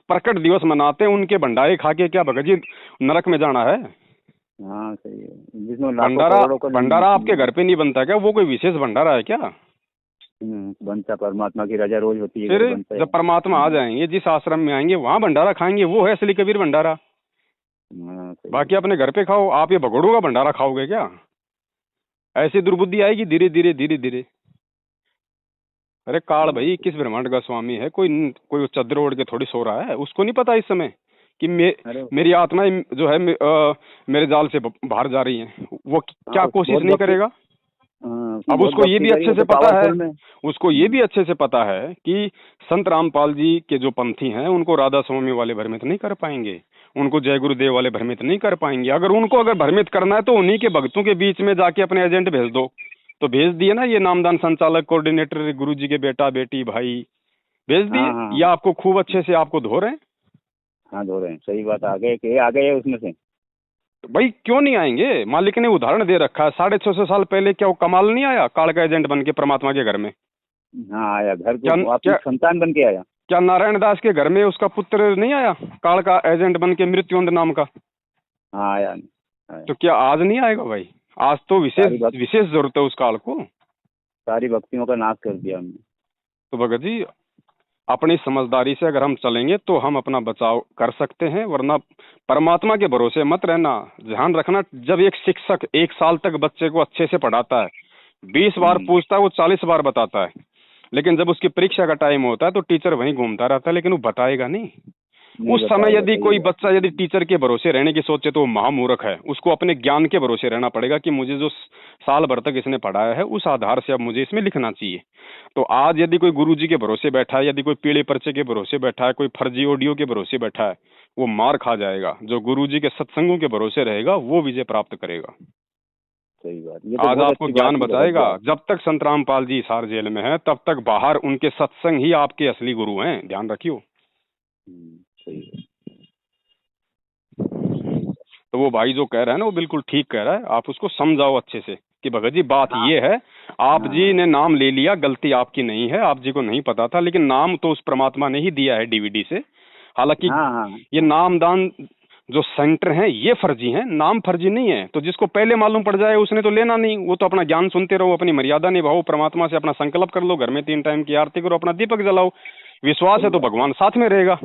A: प्रकट दिवस मनाते हैं, उनके भंडारे खा के क्या भगत जी नरक में जाना है?
B: हाँ सही है, जिसमें लाखों
A: भंडारा
B: करोड़ों का
A: भंडारा आपके घर पे नहीं बनता क्या? वो कोई विशेष भंडारा है क्या?
B: बनता परमात्मा की रजा रोज होती है,
A: फिर
B: घर बनता है।
A: जब परमात्मा आ जाएंगे, जिस आश्रम में आएंगे वहां भंडारा खाएंगे, वो है असली कबीर भंडारा।
B: हाँ सही
A: बाकी
B: है।
A: अपने घर पे खाओ, आप ये भगोड़ों का भंडारा खाओगे क्या? ऐसी दुर्बुद्धि आएगी धीरे धीरे धीरे धीरे। अरे काल भाई किस ब्रह्मांड का स्वामी है? कोई चद्दर ओढ़ के थोड़ी सो रहा है, उसको नहीं पता इस समय कि
B: अरे
A: मेरी आत्मा जो है मेरे जाल से बाहर जा रही है, वो क्या
B: हाँ,
A: कोशिश
B: बहुत
A: नहीं
B: भक्ति।
A: करेगा?
B: हाँ,
A: अब
B: बहुत
A: उसको ये
B: भक्ति
A: भी
B: करी,
A: अच्छे
B: वो
A: से
B: तो
A: पता है,
B: पावरफुल में।
A: उसको ये भी अच्छे से पता है कि संत रामपाल जी के जो पंथी हैं उनको राधा स्वामी वाले भ्रमित नहीं कर पाएंगे, उनको जय गुरुदेव वाले भ्रमित नहीं कर पाएंगे। अगर भ्रमित करना है तो उन्हीं के भक्तों के बीच में जाके अपने एजेंट भेज दो। तो भेज दिए ना, ये नामदान संचालक, कोऑर्डिनेटर, गुरु जी के बेटा बेटी भाई भेज दिए।
B: हाँ हाँ
A: ये आपको खूब अच्छे से आपको धो रहे हैं।
B: हाँ, धो रहे हैं, सही बात। आ गए उसमें से।
A: तो भाई क्यों नहीं आएंगे? मालिक ने उदाहरण दे रखा है, 650 साल पहले क्या वो कमाल नहीं आया काल का एजेंट बन के परमात्मा के घर में?
B: हाँ आया, घर
A: क्या
B: को अपनी
A: क्या
B: संतान बन के आया।
A: क्या नारायण दास के घर में उसका पुत्र नहीं आया काल का एजेंट बन के, मृत्युंजय नाम का?
B: हाँ आया।
A: तो क्या आज नहीं आएगा भाई? आज तो विशेष जरूरत है उस काल को।
B: सारी भक्तियों का नाश कर दिया हमने।
A: तो भगत जी अपनी समझदारी से अगर हम चलेंगे तो हम अपना बचाव कर सकते हैं, वरना परमात्मा के भरोसे मत रहना। ध्यान रखना, जब एक शिक्षक 1 साल तक बच्चे को अच्छे से पढ़ाता है, 20 बार पूछता है, वो 40 बार बताता है, लेकिन जब उसकी परीक्षा का टाइम होता है तो टीचर वहीं घूमता रहता है, लेकिन वो बताएगा नहीं। उस समय यदि कोई बच्चा यदि टीचर के भरोसे रहने की सोचे तो वो महामूर्ख है। उसको अपने ज्ञान के भरोसे रहना पड़ेगा कि मुझे जो साल भर तक इसने पढ़ाया है उस आधार से अब मुझे इसमें लिखना चाहिए। तो आज यदि कोई गुरुजी के भरोसे बैठा है, यदि कोई पीले पर्चे के भरोसे बैठा है, कोई फर्जी ऑडियो के भरोसे बैठा है, वो मार खा जाएगा। जो गुरुजी के सत्संगों के भरोसे रहेगा वो विजय प्राप्त करेगा।
B: सही बात। ये तो
A: आज
B: बहुत
A: आपको
B: अच्छी
A: ज्ञान
B: बात
A: बचाएगा। जब तक संत रामपाल जी हिसार जेल में है तब तक बाहर उनके सत्संग ही आपके असली गुरु हैं, ध्यान रखियो।
B: सही है।
A: तो वो भाई जो कह रहा है ना वो बिल्कुल ठीक कह रहा है। आप उसको समझाओ अच्छे से कि भगत जी बात ये है, आप जी ने नाम ले लिया, गलती आपकी नहीं है, आप जी को नहीं पता था, लेकिन नाम तो उस परमात्मा ने ही दिया है डीवीडी से। हालांकि ये नामदान जो सेंटर हैं ये फर्जी हैं, नाम फर्जी नहीं है। तो जिसको पहले मालूम पड़ जाए उसने तो लेना नहीं, वो तो अपना ज्ञान सुनते रहो, अपनी मर्यादा निभाओ, परमात्मा से अपना संकल्प कर लो, घर में 3 टाइम की आरती करो, अपना दीपक जलाओ। विश्वास है तो भगवान साथ में रहेगा।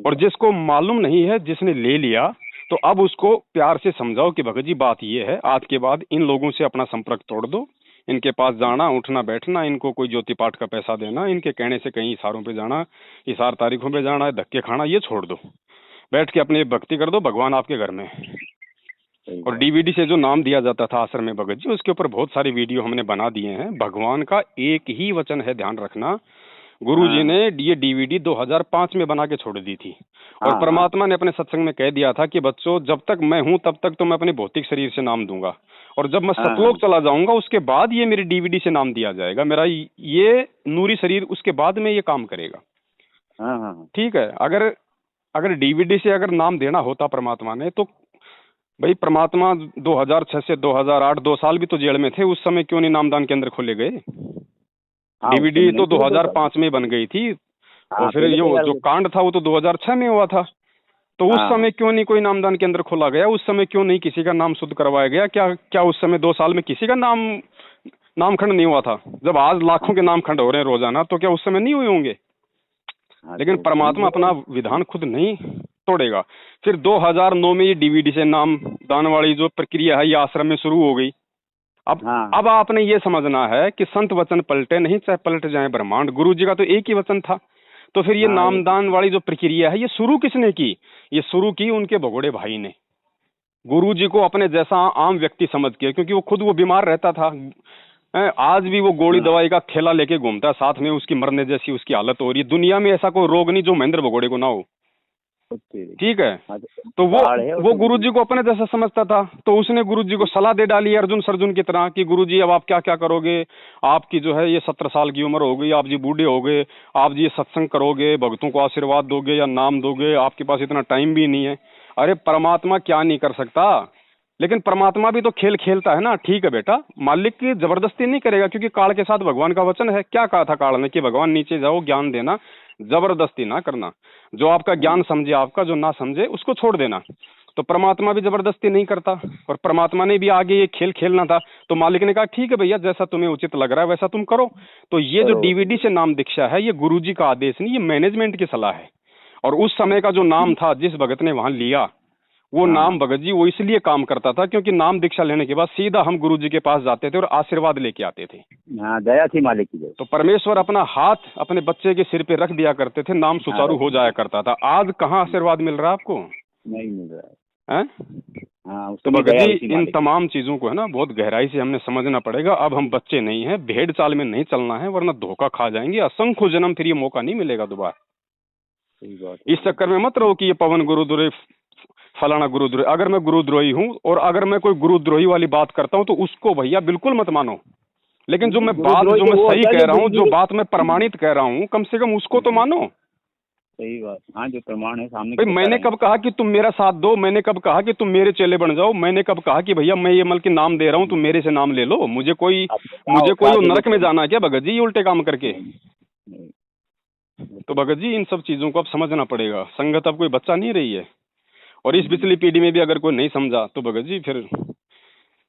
A: और जिसको मालूम नहीं है, जिसने ले लिया, तो अब उसको प्यार से समझाओ कि भगत जी बात ये है, आज के बाद इन लोगों से अपना संपर्क तोड़ दो। इनके पास जाना, उठना बैठना, इनको कोई ज्योति पाठ का पैसा देना, इनके कहने से कहीं इशारों पे जाना, इशार तारीखों पे जाना, धक्के खाना, ये छोड़ दो। बैठ के अपनी भक्ति कर दो, भगवान आपके घर में है। और डीवीडी से जो नाम दिया जाता था आश्रम में भगत जी, उसके ऊपर बहुत सारी वीडियो हमने बना दिए हैं। भगवान का एक ही वचन है, ध्यान रखना। गुरुजी ने ये डीवीडी 2005 में बना के छोड़ दी थी। और परमात्मा ने अपने सत्संग में कह दिया था कि बच्चों जब तक मैं हूं तब तक तो मैं अपने भौतिक शरीर से नाम दूंगा, और जब मैं सतलोक चला जाऊंगा उसके बाद ये मेरी डीवीडी से नाम दिया जाएगा। मेरा ये नूरी शरीर उसके बाद में ये काम करेगा। ठीक है। अगर डीवीडी से अगर नाम देना होता परमात्मा ने, तो भाई परमात्मा 2006 से 2008 2 साल भी तो जेल में थे, उस समय क्यों नहीं नामदान केंद्र खोले गए? डीवीडी तो 2005 में बन गई थी, और फिर ये जो कांड था वो तो 2006 में हुआ था। तो उस समय क्यों नहीं कोई नामदान केंद्र खोला गया? उस समय क्यों नहीं किसी का नाम शुद्ध करवाया गया? क्या उस समय 2 साल में किसी का नामखंड नहीं हुआ था? जब आज लाखों के नामखंड हो रहे हैं रोजाना, तो क्या उस समय नहीं हुए होंगे? लेकिन परमात्मा अपना विधान खुद नहीं तोड़ेगा। फिर 2009 में ये डीवीडी से नाम दान वाली जो प्रक्रिया है ये आश्रम में शुरू हो गई। अब आपने ये समझना है कि संत वचन पलटे नहीं, चाहे पलट जाए ब्रह्मांड। गुरु जी का तो एक ही वचन था। तो फिर ये नामदान वाली जो प्रक्रिया है ये शुरू किसने की? ये शुरू की उनके भगोड़े भाई ने। गुरु जी को अपने जैसा आम व्यक्ति समझ के, क्योंकि वो खुद वो बीमार रहता था। आज भी वो गोली दवाई का थैला लेके घूमता है, साथ में उसकी मरने जैसी उसकी हालत हो रही है। दुनिया में ऐसा कोई रोग नहीं जो महेंद्र भगोड़े को ना हो। ठीक है। तो वो गुरुजी को अपने जैसा समझता था, तो उसने गुरुजी को सलाह दे डाली अर्जुन सर्जुन की तरह कि गुरुजी अब आप क्या क्या करोगे, आपकी जो है ये 17 साल की उम्र हो गई, आप जी बूढ़े हो गए, आप जी ये सत्संग करोगे, भक्तों को आशीर्वाद दोगे या नाम दोगे, आपके पास इतना टाइम भी नहीं है। अरे परमात्मा क्या नहीं कर सकता, लेकिन परमात्मा भी तो खेल खेलता है ना। ठीक है बेटा, मालिक की जबरदस्ती नहीं करेगा, क्योंकि काल के साथ भगवान का वचन है। क्या कहा था काल ने कि भगवान नीचे जाओ ज्ञान देना, जबरदस्ती ना करना। जो आपका ज्ञान समझे आपका, जो ना समझे उसको छोड़ देना। तो परमात्मा भी जबरदस्ती नहीं करता, और परमात्मा ने भी आगे ये खेल खेलना था। तो मालिक ने कहा ठीक है भैया, जैसा तुम्हें उचित लग रहा है वैसा तुम करो। तो ये जो डीवीडी से नाम दीक्षा है, ये गुरुजी का आदेश नहीं, ये मैनेजमेंट की सलाह है। और उस समय का जो नाम था जिस भगत ने वहां लिया, वो नाम भगत जी वो इसलिए काम करता था क्योंकि नाम दीक्षा लेने के बाद सीधा हम गुरुजी के पास जाते थे और आशीर्वाद लेके आते थे।
B: हाँ, दया थी मालिक की। तो
A: परमेश्वर अपना हाथ अपने बच्चे के सिर पे रख दिया करते थे, नाम सुचारू हो जाया करता था। आज कहाँ आशीर्वाद मिल रहा है आपको?
B: नहीं मिल रहा है। हाँ,
A: तो भगत जी इन तमाम चीजों को है ना बहुत गहराई से हमने समझना पड़ेगा। अब हम बच्चे नहीं हैं, भेड़ चाल में नहीं चलना है, वरना धोखा खा जाएंगे। असंख्य जन्म फिर ये मौका नहीं मिलेगा दोबारा। इस चक्कर में मत रहो कि ये पवन गुरुद्रोही फलाना गुरुद्रोही। अगर मैं गुरुद्रोही हूँ और अगर मैं कोई गुरुद्रोही वाली बात करता हूँ तो उसको भैया बिल्कुल मत मानो, लेकिन जो मैं सही कह रहा हूँ, जो बात मैं प्रमाणित कह रहा हूँ, कम से कम उसको तो मानो।
B: सही बात। हाँ, जो प्रमाण है सामने।
A: भाई मैंने कब कहा कि तुम मेरा साथ दो, मैंने कब कहा कि तुम मेरे चेले बन जाओ, मैंने कब कहा कि भैया मैं ये मल के नाम दे रहा हूँ तुम मेरे से नाम ले लो। मुझे कोई नरक में जाना है क्या भगत जी ये उल्टे काम करके? तो भगत जी इन सब चीजों को अब समझना पड़ेगा। संगत अब कोई बच्चा नहीं रही है, और इस पिछली पीढ़ी में भी अगर कोई नहीं समझा तो भगत जी फिर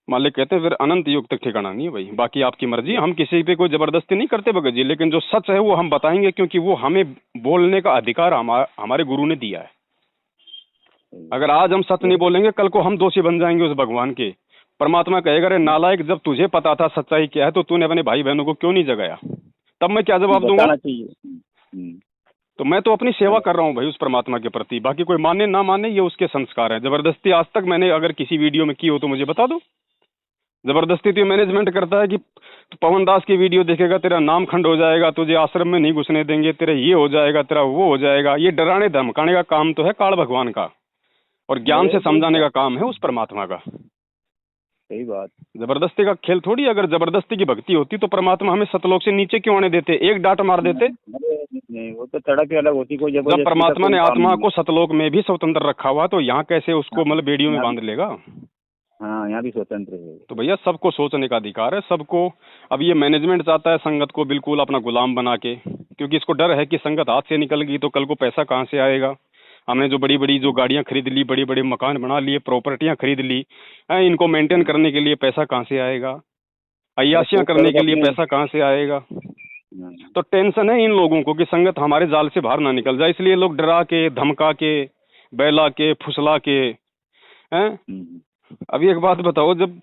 A: मालिक कहते हैं फिर अनंत युग तक ठिकाना नहीं है भाई। बाकी आपकी मर्जी, हम किसी पे कोई जबरदस्ती नहीं करते भगत जी, लेकिन जो सच है वो हम बताएंगे, क्योंकि वो हमें बोलने का अधिकार हमारे गुरु ने दिया है। अगर आज हम सच नहीं बोलेंगे, कल को हम दोषी बन जाएंगे उस भगवान के। परमात्मा कहेगा अरे नालायक, जब तुझे पता था सच्चाई क्या है तो तूने अपने भाई बहनों को क्यों नहीं जगाया? तब मैं क्या जवाब दूंगा? तो मैं तो अपनी सेवा कर रहा हूँ भाई उस परमात्मा के प्रति। बाकी कोई माने ना माने ये उसके संस्कार है। जबरदस्ती आज तक मैंने अगर किसी वीडियो में की हो तो मुझे बता दो। जबरदस्ती तो मैनेजमेंट करता है कि पवन दास की वीडियो देखेगा तेरा नाम खंड हो जाएगा, तुझे आश्रम में नहीं घुसने देंगे, तेरा ये हो जाएगा, तेरा वो हो जाएगा। ये डराने धमकाने का काम तो है काल भगवान का, और ज्ञान से समझाने का काम है उस परमात्मा का।
B: सही बात।
A: जबरदस्ती का खेल थोड़ी। अगर जबरदस्ती की भक्ति होती तो परमात्मा हमें सतलोक से नीचे क्यों आने देते? एक डांट मार देते।
B: नहीं, वो तो तड़क अलग होती। कोई
A: जब परमात्मा ने आत्मा को सतलोक में भी स्वतंत्र रखा हुआ तो यहाँ कैसे उसको मतलब बेड़ियों में बांध लेगा?
B: हाँ, यहाँ भी स्वतंत्र है।
A: तो भैया सबको सोचने का अधिकार है, सबको। अब ये मैनेजमेंट चाहता है संगत को बिल्कुल अपना गुलाम बना के, क्योंकि इसको डर है कि संगत हाथ से निकल गई तो कल को पैसा कहाँ से आएगा। हमने जो बड़ी बड़ी जो गाड़ियाँ खरीद ली, बड़े बड़े मकान बना लिए, प्रॉपर्टियाँ खरीद ली, इनको मेंटेन करने के लिए पैसा कहाँ से आएगा? अय्याशियाँ करने के लिए पैसा कहाँ से आएगा? तो टेंशन है इन लोगों को कि संगत हमारे जाल से बाहर ना निकल जाए, इसलिए लोग डरा के, धमका के, बहला के, फुसला के हैं। अभी एक बात बताओ, जब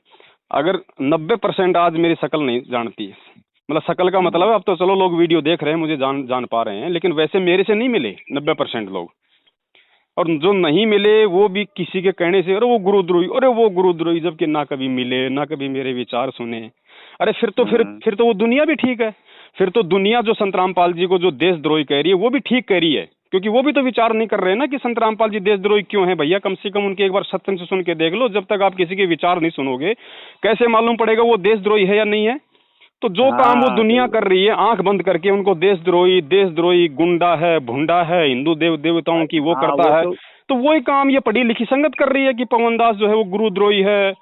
A: अगर 90% आज मेरी शक्ल नहीं जानती, मतलब शक्ल का मतलब है अब तो चलो लोग वीडियो देख रहे हैं मुझे जान पा रहे हैं, लेकिन वैसे मेरे से नहीं मिले 90% लोग। और जो नहीं मिले वो भी किसी के कहने से, अरे वो गुरुद्रोही, जबकि ना कभी मिले ना कभी मेरे विचार सुने। अरे फिर तो वो दुनिया भी ठीक है। फिर तो दुनिया जो संत रामपाल जी को जो देशद्रोही कह रही है वो भी ठीक कह रही है, क्योंकि वो भी तो विचार नहीं कर रहे हैं ना कि संत रामपाल जी देशद्रोही क्यों है। भैया कम से कम उनके एक बार सत्संग से सुन के देख लो। जब तक आप किसी के विचार नहीं सुनोगे कैसे मालूम पड़ेगा वो देशद्रोही है या नहीं है? तो जो काम वो दुनिया कर रही है आंख बंद करके उनको देशद्रोही गुंडा है, भुंडा है, हिंदू देवताओं की वो करता है, तो वही काम ये पढ़ी लिखी संगत कर रही है कि पवन दास जो है वो गुरुद्रोही है,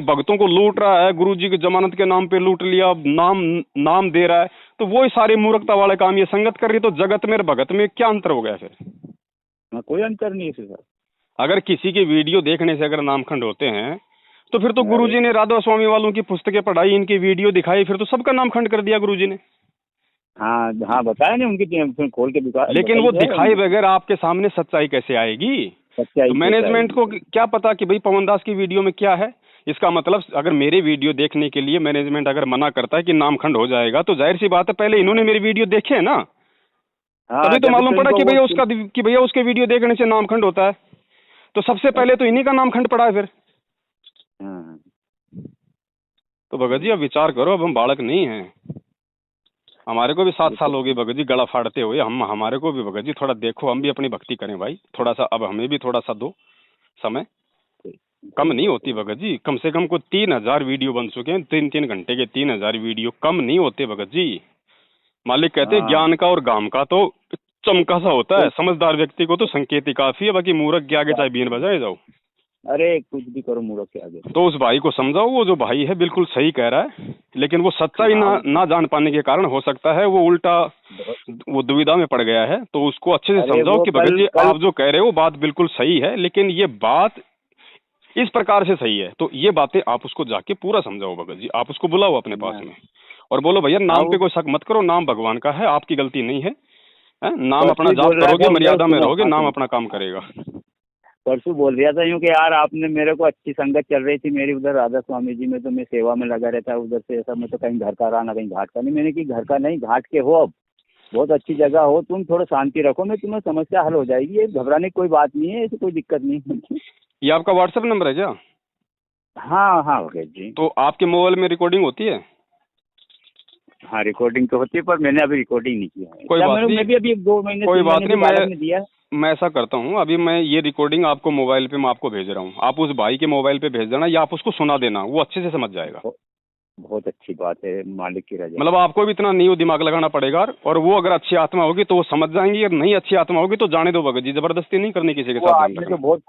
A: भक्तों को लूट रहा है, गुरुजी की जमानत के नाम पे लूट लिया, नाम दे रहा है। तो वही सारे मूर्खता वाले काम ये संगत कर रही है। तो जगत में और भगत में क्या अंतर हो गया फिर?
B: कोई अंतर नहीं है सर।
A: अगर किसी की वीडियो देखने से अगर नामखंड होते हैं तो फिर तो गुरुजी ने राधा स्वामी वालों की पुस्तकें पढ़ाई, इनकी वीडियो दिखाई, फिर तो सबका नामखंड कर दिया गुरुजी ने।
B: हाँ बताया नहीं उनकी खोल के दिखा।
A: लेकिन वो दिखाई बगैर आपके सामने सच्चाई कैसे आएगी? तो मैनेजमेंट को क्या पता कि भाई पवन दास की वीडियो में क्या है? इसका मतलब अगर मेरे वीडियो देखने के लिए मैनेजमेंट अगर मना करता है कि नामखंड हो जाएगा तो जाहिर सी बात है पहले इन्होंने मेरी वीडियो देखे है ना, तभी तो मालूम पड़ा कि भैया उसके वीडियो देखने से नामखंड होता है। तो सबसे पहले तो इन्हीं का नामखंड पड़ा है फिर। तो भगत जी अब विचार करो, अब हम बालक नहीं हैं। हमारे को भी 7 साल हो गए भगत जी गला फाड़ते हुए। हमारे को भी भगत जी थोड़ा देखो, हम भी अपनी भक्ति करें भाई थोड़ा सा, अब हमें भी थोड़ा सा दो समय। कम नहीं होती भगत जी, कम से कम को 3000 वीडियो बन चुके हैं, 3-3 घंटे के 3000 वीडियो कम नहीं होते भगत जी। मालिक कहते हैं ज्ञान का और गाम का तो चमका सा होता है, समझदार व्यक्ति को तो संकेत ही काफी है, बाकी मूर्ख के आगे चाहे बीन बजाए जाओ।
B: अरे कुछ भी करो मूर्ख के आगे।
A: तो उस भाई को समझाओ, वो जो भाई है बिल्कुल सही कह रहा है, लेकिन वो सच्चाई ना जान पाने के कारण हो सकता है वो उल्टा वो दुविधा में पड़ गया है। तो उसको अच्छे से समझाओ कि भगत जी आप जो कह रहे हो बात बिल्कुल सही है, लेकिन ये बात इस प्रकार से सही है। तो ये बातें आप उसको जाके पूरा समझाओ भगत जी, आप उसको बुलाओ अपने पास में और बोलो भैया नाम पे कोई शक मत करो, नाम भगवान का है, आपकी गलती नहीं है, नाम अपना जाप करोगे, मर्यादा में रहोगे, नाम अपना काम करेगा।
B: परसों बोल रहा था यूँ कि यार आपने मेरे को अच्छी संगत चल रही थी मेरी उधर राधा स्वामी जी में, तो मैं सेवा में लगा रहता उधर से, ऐसा मैं तो कहीं घर का रहा ना कहीं घाट का नहीं। मैंने कि घर का नहीं, घाट के हो, अब बहुत अच्छी जगह हो, तुम थोड़ा शांति रखो, मैं तुम्हें समस्या हल हो जाएगी, ये घबराने की कोई बात नहीं है, ऐसी कोई दिक्कत नहीं।
A: ये आपका व्हाट्सएप नंबर है क्या?
B: हाँ हाँ भगत जी।
A: तो आपके मोबाइल में रिकॉर्डिंग होती है?
B: हाँ रिकॉर्डिंग तो होती है, पर मैंने अभी रिकॉर्डिंग नहीं किया है।
A: कोई बात नहीं,
B: मैं भी अभी 2 महीने
A: कोई बात नहीं,
B: दिया।
A: मैं ऐसा करता हूँ, अभी मैं ये रिकॉर्डिंग आपको मोबाइल पे मैं आपको भेज रहा हूँ, आप उस भाई के मोबाइल पे भेज देना या आप उसको सुना देना, वो अच्छे से समझ जाएगा।
B: बहुत अच्छी बात है, मालिक की रजा।
A: मतलब आपको भी इतना नहीं दिमाग लगाना पड़ेगा, और वो अगर अच्छी आत्मा होगी तो वो समझ जाएंगी, और नहीं अच्छी आत्मा होगी तो जाने दो भगत जी, जबरदस्ती नहीं करनी किसी के साथ।
B: आपने तो बहुत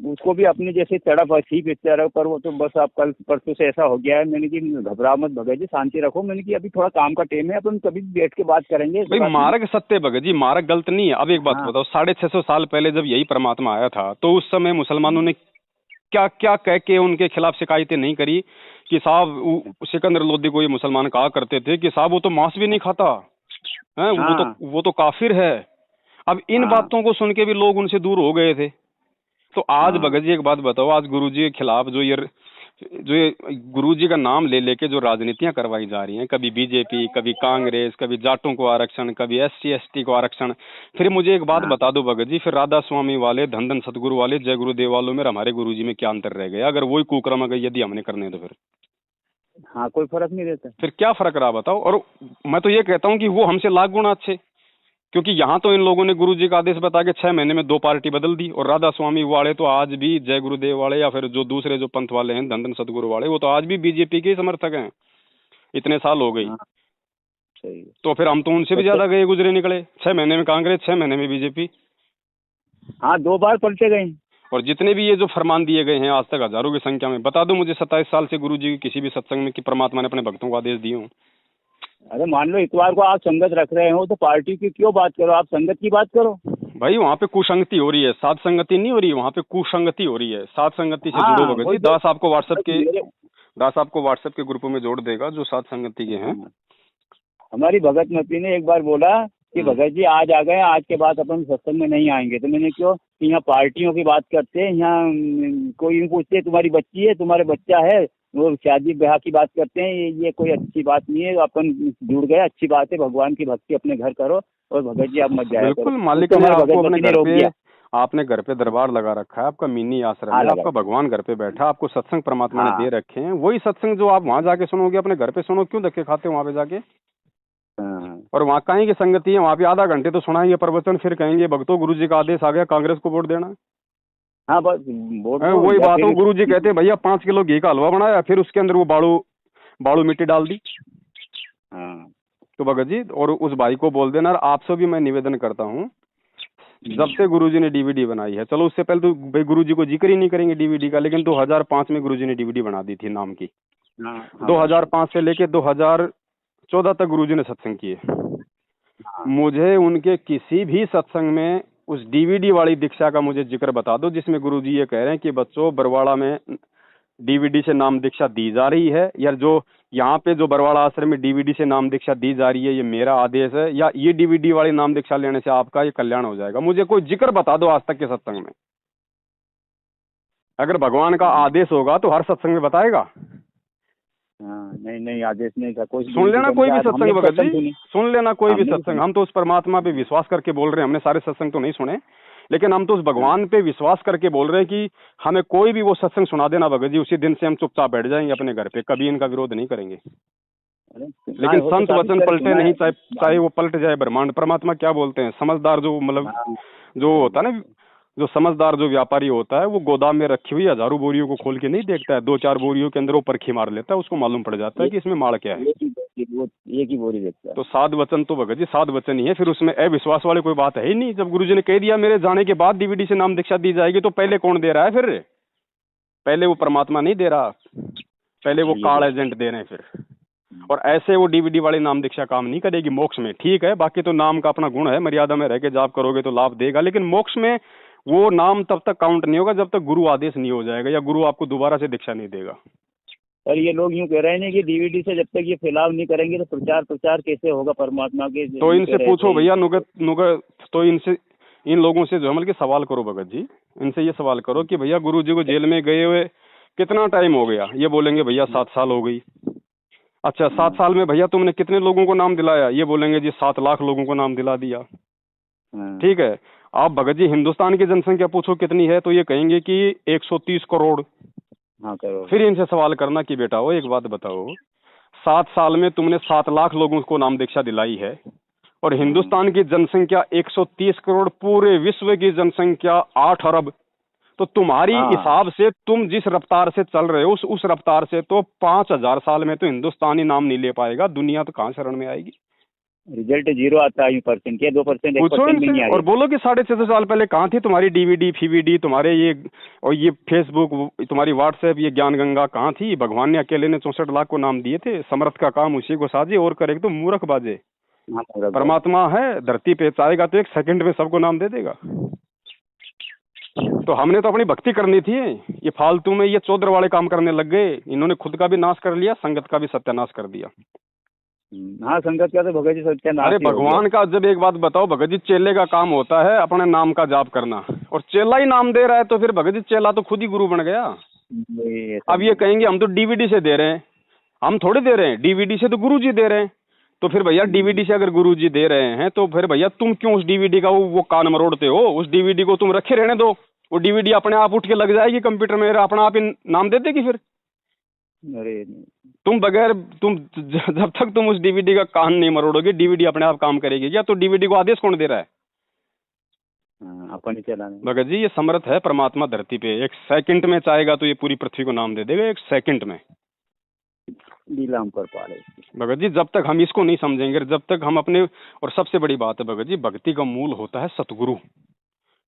B: उसको भी अपने जैसे चढ़ा ठीक है, पर वो तो बस आप कल परसों से ऐसा हो गया है। मैंने कि घबरा मत भगत जी, शांति रखो। मैंने कि अभी थोड़ा काम का टाइम है, अपन कभी बैठ के बात करेंगे।
A: भाई मार्ग सत्य भगत जी, मार्ग गलत नहीं है। अब एक बात बताओ, 650 साल पहले जब यही परमात्मा आया था तो उस समय मुसलमानों ने क्या क्या कह के उनके खिलाफ शिकायतें नहीं करी कि साहब, सिकंदर लोदी को ये मुसलमान कहा करते थे कि साहब वो तो मांस भी नहीं खाता है, वो तो काफिर है। अब इन बातों को सुन के भी लोग उनसे दूर हो गए थे। तो आज भगत जी एक बात बताओ, आज गुरुजी के खिलाफ जो ये गुरुजी का नाम ले लेके जो राजनीतियां करवाई जा रही हैं, कभी बीजेपी, कभी कांग्रेस, कभी जाटों को आरक्षण, कभी SC ST को आरक्षण। फिर मुझे एक बात बता दो भगत जी, फिर राधा स्वामी वाले, धन धन सतगुरु वाले, जय गुरुदेव वालों में हमारे गुरुजी में क्या अंतर रह गया? अगर वही कुक्रम अगर यदि हमने करने तो फिर
B: हाँ कोई फर्क नहीं रहता।
A: फिर क्या फर्क रहा बताओ? और मैं तो ये कहता हूँ कि वो हमसे लाख गुना अच्छे, क्योंकि यहाँ तो इन लोगों ने गुरुजी का आदेश बता के 6 महीने में 2 पार्टी बदल दी, और राधा स्वामी वाले तो आज भी, जय गुरुदेव वाले या फिर जो दूसरे जो पंथ वाले हैं, धन धन सतगुरु वाले, वो तो आज भी बीजेपी के समर्थक हैं, इतने साल हो गई।
B: सही।
A: तो फिर हम तो उनसे भी ज्यादा गए गुजरे निकले, 6 महीने में कांग्रेस, 6 महीने में बीजेपी।
B: हाँ 2 बार पलटे गए।
A: और जितने भी ये जो फरमान दिए गए हैं आज तक हजारों की संख्या में, बता दो मुझे 27 साल से गुरुजी की किसी भी सत्संग में कि परमात्मा ने अपने भक्तों को आदेश दिए हों?
B: अरे मान लो इतवार को आप संगत रख रहे हो तो पार्टी की क्यों बात करो, आप संगत की बात करो। भाई
A: वहाँ पे कुसंगति हो रही है, साध संगति नहीं हो रही है, वहाँ पे कुसंगति हो रही है। साध संगति से जुड़ो भगत जी। दास आपको व्हाट्सएप के ग्रुप में जोड़ देगा जो साध संगति के हैं। हमारी
B: भगत मती ने एक बार बोला कि भगत जी आज आ गए, आज के बाद अपन सत्संग में नहीं आएंगे। तो मैंने क्यों कि यहाँ पार्टियों की बात करते हैं, यहाँ कोई पूछते तुम्हारी बच्ची है, तुम्हारे बच्चा है, वो शादी ब्याह की बात करते हैं, ये कोई अच्छी बात नहीं है। अपन जुड़ गए, अच्छी बात है, भगवान की भक्ति अपने घर करो, और भगत जी आप मत जाया
A: बिल्कुल मालिक ने आपको अपने घर पे, आपने घर पे दरबार लगा रखा है, आपका मिनी आश्रम है, आपका भगवान घर पे बैठा, आपको सत्संग परमात्मा ने दे रखे हैं। वही सत्संग जो आप वहाँ जाके सुनोगे अपने घर पे सुनो, क्यों धक्के खाते हो वहाँ पे जाके? और वहाँ कहीं की संगति है, वहाँ पे आधा घंटे तो सुनाएंगे प्रवचन, फिर कहेंगे भक्तों गुरुजी का आदेश आ गया, कांग्रेस को वोट देना।
B: हाँ बस
A: वही बात हो, गुरुजी कहते हैं भैया 5 किलो घी का हलवा बनाया, फिर उसके अंदर वो बाड़ू मिट्टी डाल दी। तो भगत जी और उस भाई को बोल देना, आपसे भी मैं निवेदन करता हूँ, जब से गुरुजी ने DVD बनाई है, चलो उससे पहले तो भाई गुरुजी को जिक्र ही नहीं करेंगे DVD का, लेकिन 2005 में गुरुजी ने DVD बना दी थी नाम की। 2005 से लेके 2014 तक गुरुजी ने सत्संग किए। मुझे उनके किसी भी सत्संग में उस DVD वाली दीक्षा का मुझे जिक्र बता दो जिसमें गुरुजी ये कह रहे हैं कि बच्चों बरवाड़ा में DVD से नाम दीक्षा दी जा रही है, या जो यहाँ पे जो बरवाड़ा आश्रम में DVD से नाम दीक्षा दी जा रही है ये मेरा आदेश है, या ये DVD वाली नाम दीक्षा लेने से आपका ये कल्याण हो जाएगा। मुझे कोई जिक्र बता दो आज तक के सत्संग में। अगर भगवान का आदेश होगा तो हर सत्संग में बताएगा।
B: नहीं आदेश नहीं था, कोई
A: सुन लेना कोई भी सत्संग भगत जी, सुन लेना कोई भी सत्संग। हम तो उस परमात्मा पे विश्वास करके बोल रहे हैं, हमने सारे सत्संग तो नहीं सुने, लेकिन हम तो उस भगवान पे विश्वास करके बोल रहे हैं कि हमें कोई भी वो सत्संग सुना देना भगत जी, उसी दिन से हम चुपचाप बैठ जाएंगे अपने घर पे, कभी इनका विरोध नहीं करेंगे। लेकिन संत वचन पलटे नहीं, चाहे वो पलट जाए ब्रह्मांड। परमात्मा क्या बोलते हैं, समझदार जो मतलब जो होता है ना, जो समझदार जो व्यापारी होता है वो गोदाम में रखी हुई हजारों बोरियों को खोल के नहीं देखता है, 2-4 बोरियों के अंदर वो परखी मार लेता है, उसको मालूम पड़ जाता है कि इसमें माल क्या है।
B: एक ही बोरी देखता है।
A: तो साध वचन तो भगत जी साध वचन ही है, फिर उसमें अविश्वास वाली कोई बात है ही नहीं। जब गुरुजी ने कह दिया मेरे जाने के बाद डीवीडी से नाम दीक्षा दी जाएगी, तो पहले कौन दे रहा है? फिर पहले वो परमात्मा नहीं दे रहा, पहले वो काल एजेंट दे रहे हैं फिर। और ऐसे वो डीवीडी वाली नाम दीक्षा काम नहीं करेगी मोक्ष में। ठीक है, बाकी तो नाम का अपना गुण है, मर्यादा में रह के जाप करोगे तो लाभ देगा, लेकिन मोक्ष में वो नाम तब तक काउंट नहीं होगा जब तक गुरु आदेश नहीं हो जाएगा या गुरु आपको दोबारा से दीक्षा नहीं देगा।
B: और ये लोग यूँ कह रहे हैं कि डीवीडी से जब तक ये फैलाव नहीं करेंगे तो प्रचार कैसे होगा परमात्मा के?
A: तो इनसे पूछो भैया, नुगत तो इनसे, इन लोगों से जो है कि सवाल करो भगत जी, इनसे ये सवाल करो कि भैया गुरु जी को जेल में गए हुए कितना टाइम हो गया? ये बोलेंगे भैया 7 साल हो गई। अच्छा, 7 साल में भैया तुमने कितने लोगों को नाम दिलाया? ये बोलेंगे जी 7 लाख लोगों को नाम दिला दिया। ठीक है, आप भगत जी हिंदुस्तान की जनसंख्या पूछो कितनी है, तो ये कहेंगे कि 130 करोड़।
B: हाँ करोड़।
A: फिर इनसे सवाल करना कि बेटा वो एक बात बताओ, 7 साल में तुमने 7 लाख लोगों को नाम दीक्षा दिलाई है और हिंदुस्तान की जनसंख्या 130 करोड़, पूरे विश्व की जनसंख्या 8 अरब। तो तुम्हारी हिसाब से तुम जिस रफ्तार से चल रहे हो उस रफ्तार से तो 5000 साल में तो हिंदुस्तानी नाम नहीं ले पाएगा, दुनिया तो कहाँ शरण में आएगी?
B: रिजल्ट 0 आता है, 1% या 2%, 1% नहीं आएगा।
A: और बोलो कि 650 साल पहले कहाँ थी तुम्हारी डीवीडी फीवीडी, तुम्हारे ये और ये फेसबुक, तुम्हारी व्हाट्सएप, ये ज्ञान गंगा कहाँ थी? भगवान ने अकेले ने 64 लाख को नाम दिए थे। समर्थ का काम उसी को साजे और करे तो मूर्ख बाजे। परमात्मा है धरती पे, चाहेगा तो 1 सेकंड में सबको नाम दे देगा। तो हमने तो अपनी भक्ति करनी थी, ये फालतू में ये चौधर वाले काम करने लग गए। इन्होंने खुद का भी नाश कर लिया, संगत का भी सत्यानाश कर दिया।
B: हाँ, संगत का तो भगत जी सत्यानाश।
A: अरे भगवान का जब एक बात बताओ भगत जी, चेले का काम होता है अपने नाम का जाप करना, और चेला ही नाम दे रहा है तो फिर भगत जी चेला तो खुद ही गुरु बन गया। अब ये कहेंगे हम तो डीवीडी से दे रहे हैं, हम थोड़े दे रहे हैं, डीवीडी से तो गुरु जी दे रहे हैं। तो फिर भैया डीवीडी से अगर गुरु जी दे रहे हैं तो फिर भैया तुम क्यों उस डीवीडी का वो कान मरोड़ते हो? उस डीवीडी को तुम रखे रहने दो, वो डीवीडी अपने आप उठ के लग जाएगी कंप्यूटर में, अपना आप ही नाम दे देगी। फिर
B: अरे
A: तुम बगैर जब तक तुम उस डीवीडी का कान नहीं मरोड़ोगे, डीवीडी अपने आप काम करेगी क्या? तो डीवीडी को आदेश कौन दे रहा है?
B: अपन ही चलाने।
A: भगत जी ये समर्थ है परमात्मा धरती पे, 1 सेकंड में चाहेगा तो ये पूरी पृथ्वी को नाम दे देगा, 1 सेकंड में।
B: लीलाम कर पा रहे
A: भगत जी जब तक हम इसको नहीं समझेंगे, जब तक हम अपने, और सबसे बड़ी बात है भगत जी, भक्ति का मूल होता है सतगुरु।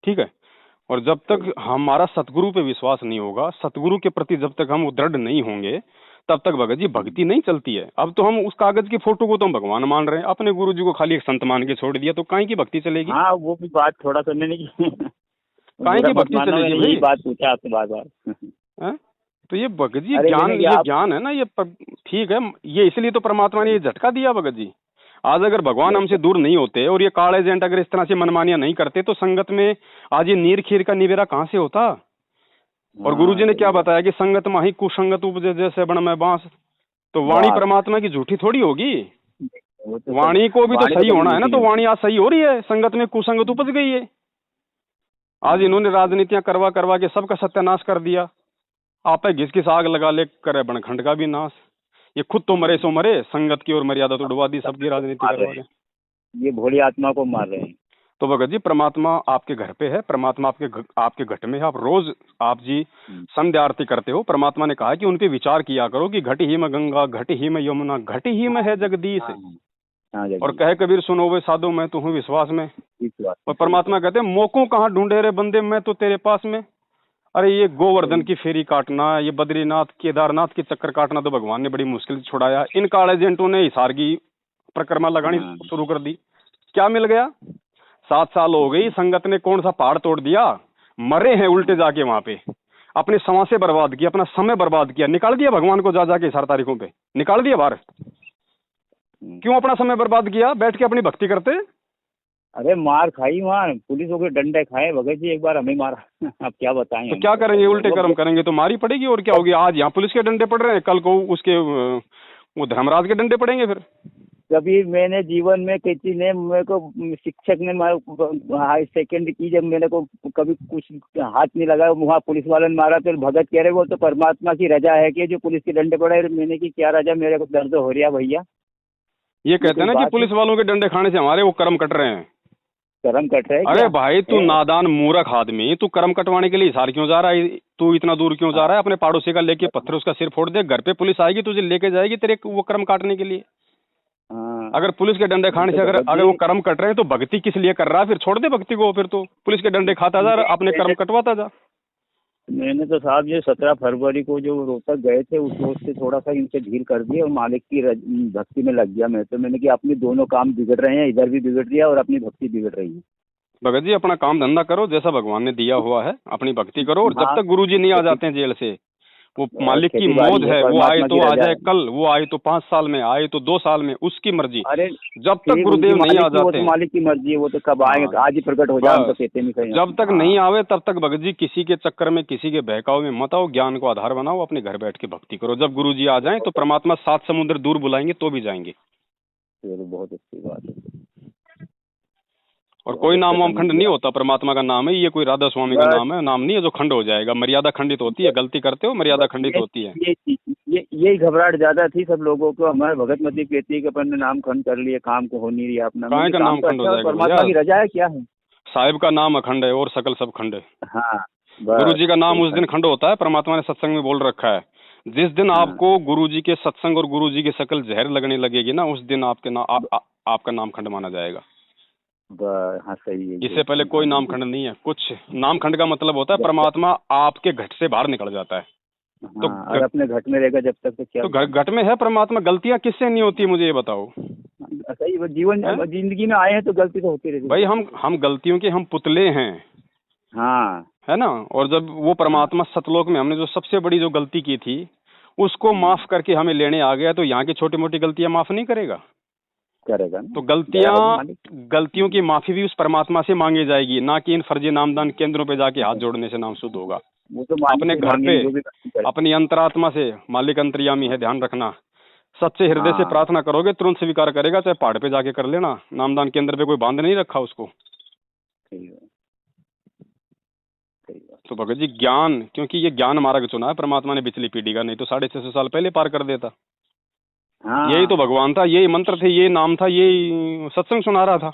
A: ठीक है, और जब तक हमारा सतगुरु पे विश्वास नहीं होगा, सतगुरु के प्रति जब तक हम दृढ़ नहीं होंगे, तब तक भगत जी भक्ति नहीं चलती है। अब तो हम उस कागज की फोटो को तो हम भगवान मान रहे हैं, अपने गुरु जी को खाली एक संत मान के छोड़ दिया, तो काहे की भक्ति चलेगी?
B: हाँ, वो भी बात थोड़ा सा मैंने
A: काहे की भक्ति चलेगी भाई?
B: बात पूछा आपसे बार।
A: तो ये भगत जी ज्ञान है ना, ये ठीक है, ये इसलिए तो परमात्मा ने ये झटका दिया भगत जी। आज अगर भगवान हमसे दूर नहीं होते और ये काल एजेंट अगर इस तरह से मनमानियां नहीं करते, तो संगत में आज ये नीर खीर का निवेरा कहाँ से होता? और गुरुजी ने क्या बताया कि संगत माही कुसंगत उपजे जैसे बन में बांस। तो वाणी परमात्मा की झूठी थोड़ी होगी, वाणी को भी तो सही होना है ना। तो वाणी आज सही हो रही है, संगत में कुसंगत उपज गई है। आज इन्होंने राजनीतियां करवा करवा के सबका सत्यानाश कर दिया। आप घिस घिस आग लगा ले करे बनखंड का भी नाश। ये खुद तो मरे सो मरे, संगत की और मर्यादा तो डुबा दी, सबकी राजनीति करवा के।
B: ये भोली आत्मा को मार रहे हैं।
A: तो भगत जी परमात्मा आपके घर पे है, परमात्मा आपके घट में है। आप रोज आप जी संध्या आरती करते हो। परमात्मा ने कहा कि उन पे विचार किया करो कि घट ही में गंगा, घट ही में यमुना, घट ही में है जगदीश। और कहे कबीर सुनो वे साधो मैं तो हूँ विश्वास में। और परमात्मा कहते हैं मोको कहाँ ढूंढे रे बंदे, मैं तो तेरे पास में। अरे ये गोवर्धन की फेरी काटना, ये बद्रीनाथ केदारनाथ के चक्कर काटना तो भगवान ने बड़ी मुश्किल से छुड़ाया। इन काल एजेंटों ने हिसार की परिक्रमा लगानी शुरू कर दी। क्या मिल गया? 7 साल हो गई, संगत ने कौन सा पहाड़ तोड़ दिया? मरे हैं उल्टे जाके वहां पे, अपने समय से बर्बाद किया, अपना समय बर्बाद किया, निकाल दिया भगवान को जा जाके 4 तारीखों पे निकाल दिया बाहर। क्यों अपना समय बर्बाद किया? बैठ के अपनी भक्ति करते।
B: अरे मार खाई वहाँ, पुलिसों के डंडे खाए भगत जी, एक बार हमें मारा। अब क्या बताएं?
A: तो क्या करेंगे? उल्टे कर्म करेंगे तो मारी पड़ेगी। और क्या होगी? आज यहाँ पुलिस के डंडे पड़ रहे हैं, कल को उसके वो धर्मराज के डंडे पड़ेंगे। फिर
B: कभी मैंने जीवन में किसी ने मेरे को, शिक्षक ने हाई सेकेंडरी की, जब मैंने को कभी कुछ हाथ नहीं लगा, वहाँ पुलिस वालों ने मारा तो भगत कह रहे वो तो परमात्मा की रजा है कि जो पुलिस के डंडे पड़े। मैंने की क्या रजा, मेरे को दर्द हो रहा भैया।
A: ये कहते हैं ना कि पुलिस वालों के डंडे खाने से हमारे वो कर्म कट रहे हैं।
B: कर्म कट रहे हैं?
A: अरे भाई तू नादान मूर्ख आदमी, तू कर्म कटवाने के लिए हिसार क्यों जा रहा है? तू इतना दूर क्यों जा रहा है? अपने पड़ोसी का लेके पत्थर उसका सिर फोड़ दे, घर पे पुलिस आएगी तुझे लेके जाएगी तेरे वो कर्म काटने के लिए। अगर पुलिस के डंडे खाने से अगर वो कर्म कट रहे हैं तो भक्ति किस लिए कर रहा है? फिर छोड़ दे भक्ति को, फिर तो पुलिस के डंडे खाता जा, अपने कर्म कटवाता जा।
B: मैंने तो साहब ये 17 फरवरी को जो रोहतक गए थे उस रोज से थोड़ा सा इनसे ढील कर दिया और मालिक की भक्ति में लग गया मैं तो। मैंने कि अपने दोनों काम बिगड़ रहे हैं, इधर भी बिगड़ दिया और अपनी भक्ति बिगड़ रही है।
A: भगत जी अपना काम धंधा करो जैसा भगवान ने दिया हुआ है, अपनी भक्ति करो। और जब तक गुरुजी नहीं आ जाते हैं जेल से, वो मालिक की मौज है, वो आए तो आ जाए कल, वो आए तो 5 साल में, आए तो 2 साल में, उसकी मर्जी।
B: अरे
A: जब तक गुरुदेव नहीं आ जाते हैं,
B: मालिक की मर्जी है, वो तो कब आएंगे, आज ही प्रकट हो जाए हम तो कहते नहीं कहीं।
A: जब तक नहीं आवे तब तक भगत जी किसी के चक्कर में, किसी के बहकाव में मत आओ, ज्ञान को आधार बनाओ, अपने घर बैठ के भक्ति करो। जब गुरुजी आ जाएं तो परमात्मा 7 समुद्र दूर बुलाएंगे तो भी जाएंगे।
B: बहुत अच्छी बात है।
A: और कोई नाम वाम खंड नहीं होता, परमात्मा का नाम है ये, कोई राधा स्वामी का नाम है, नाम नहीं है जो खंड हो जाएगा। मर्यादा खंडित होती है, गलती करते हो मर्यादा खंडित होती है।
B: यही घबराहट ज्यादा थी सब लोगों को। हमारे भगत मती कहती है कि अपन ने नाम खंड कर लिए, काम को हो नहीं रही अपना।
A: का नाम खंड हो जाएगा?
B: परमात्मा की रजा है, क्या है?
A: साहिब का नाम अखंड है और सकल सब खंड है।
B: हाँ,
A: गुरु जी का नाम उस दिन खंड होता है, परमात्मा ने सत्संग में बोल रखा है। जिस दिन आपको गुरु जी के सत्संग और गुरु जी की शकल जहर लगने लगेगी ना, उस दिन आपका नाम खंड माना जाएगा।
B: हाँ सही है।
A: इससे पहले कोई नाम खंड नहीं है। कुछ नाम खंड का मतलब होता है परमात्मा आपके घट से बाहर निकल जाता है।
B: तो अगर अपने घट में रहेगा जब तक तो क्या?
A: तो घट में है परमात्मा। गलतियां किससे नहीं होती मुझे ये बताओ?
B: सही, जीवन जिंदगी में आए हैं तो गलती तो होती रहती
A: भाई। हम गलतियों के हम पुतले हैं,
B: हाँ,
A: है ना। और जब वो परमात्मा सतलोक में हमने जो सबसे बड़ी जो गलती की थी उसको माफ करके हमें लेने आ गया, तो यहाँ की छोटी मोटी गलतियां माफ नहीं करेगा?
B: तो
A: गलतियों की माफी भी उस परमात्मा से मांगी जाएगी, ना कि इन फर्जी नामदान केंद्रों पे जाके हाथ जोड़ने से नाम शुद्ध होगा।
B: वो तो
A: अपने घर पे अपनी अंतरात्मा से, मालिक अंतर्यामी है, ध्यान रखना। सच्चे हृदय से प्रार्थना करोगे तुरंत स्वीकार करेगा, चाहे पहाड़ पे जाके कर लेना। नामदान केंद्र पे कोई बांध नहीं रखा उसको। तो भगत जी ज्ञान, क्योंकि ये ज्ञान मार्ग चुना है परमात्मा ने पिछली पीढ़ी का, नहीं तो 650 साल पहले पार कर देता। यही तो भगवान था, यही मंत्र थे, ये नाम था, यही सत्संग सुना रहा था।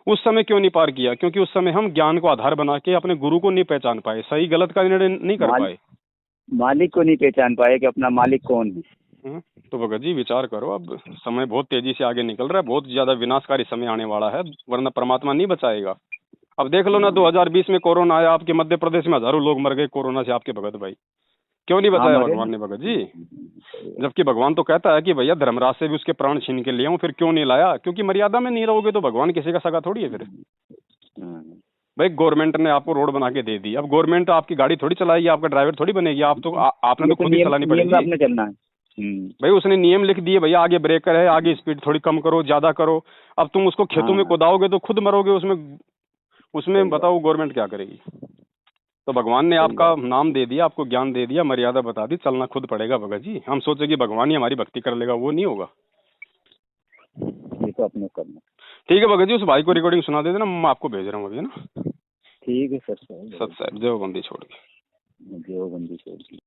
A: उस समय क्यों नहीं पार किया? क्योंकि उस समय हम ज्ञान को आधार बना के अपने गुरु को नहीं पहचान पाए, सही गलत का निर्णय नहीं कर पाए,
B: मालिक को नहीं पहचान पाए कि अपना मालिक कौन है।
A: तो भगत जी विचार करो, अब समय बहुत तेजी से आगे निकल रहा है, बहुत ज्यादा विनाशकारी समय आने वाला है, वरना परमात्मा नहीं बचाएगा। अब देख लो ना, 2020 में कोरोना आया, आपके मध्य प्रदेश में हजारों लोग मर गए कोरोना से, आपके भगत भाई। क्यों नहीं बचाया भगवान ने भगत जी? जबकि भगवान तो कहता है कि भैया धर्मराज से भी उसके प्राण छीन के ले आऊं, फिर क्यों नहीं लाया? क्योंकि मर्यादा में नहीं रहोगे तो भगवान किसी का सगा थोड़ी है फिर। भाई गवर्नमेंट ने आपको रोड बना के दे दी, अब गवर्नमेंट आपकी गाड़ी थोड़ी चलाएगी, आपका ड्राइवर थोड़ी बनेगी, आपने तो खुद ही चलानी पड़ेगी।
B: चलना है
A: भाई, उसने नियम लिख दिए, भैया आगे ब्रेकर है, आगे स्पीड थोड़ी कम करो, ज्यादा करो। अब तुम उसको खेतों में कुदाओगे तो खुद मरोगे उसमें बताओ गवर्नमेंट क्या करेगी? तो भगवान ने आपका नाम दे दिया, आपको ज्ञान दे दिया, मर्यादा बता दी, चलना खुद पड़ेगा भगत जी। हम सोचे कि भगवान ही हमारी भक्ति कर लेगा, वो नहीं होगा।
B: ये तो अपने करना।
A: ठीक है भगत जी, उस भाई को रिकॉर्डिंग सुना दे देना, मैं आपको भेज रहा हूँ अभी, है ना?
B: ठीक है सर।
A: सत साहब देवबंदी छोड़ के।
B: देवबंदी छोड़ के।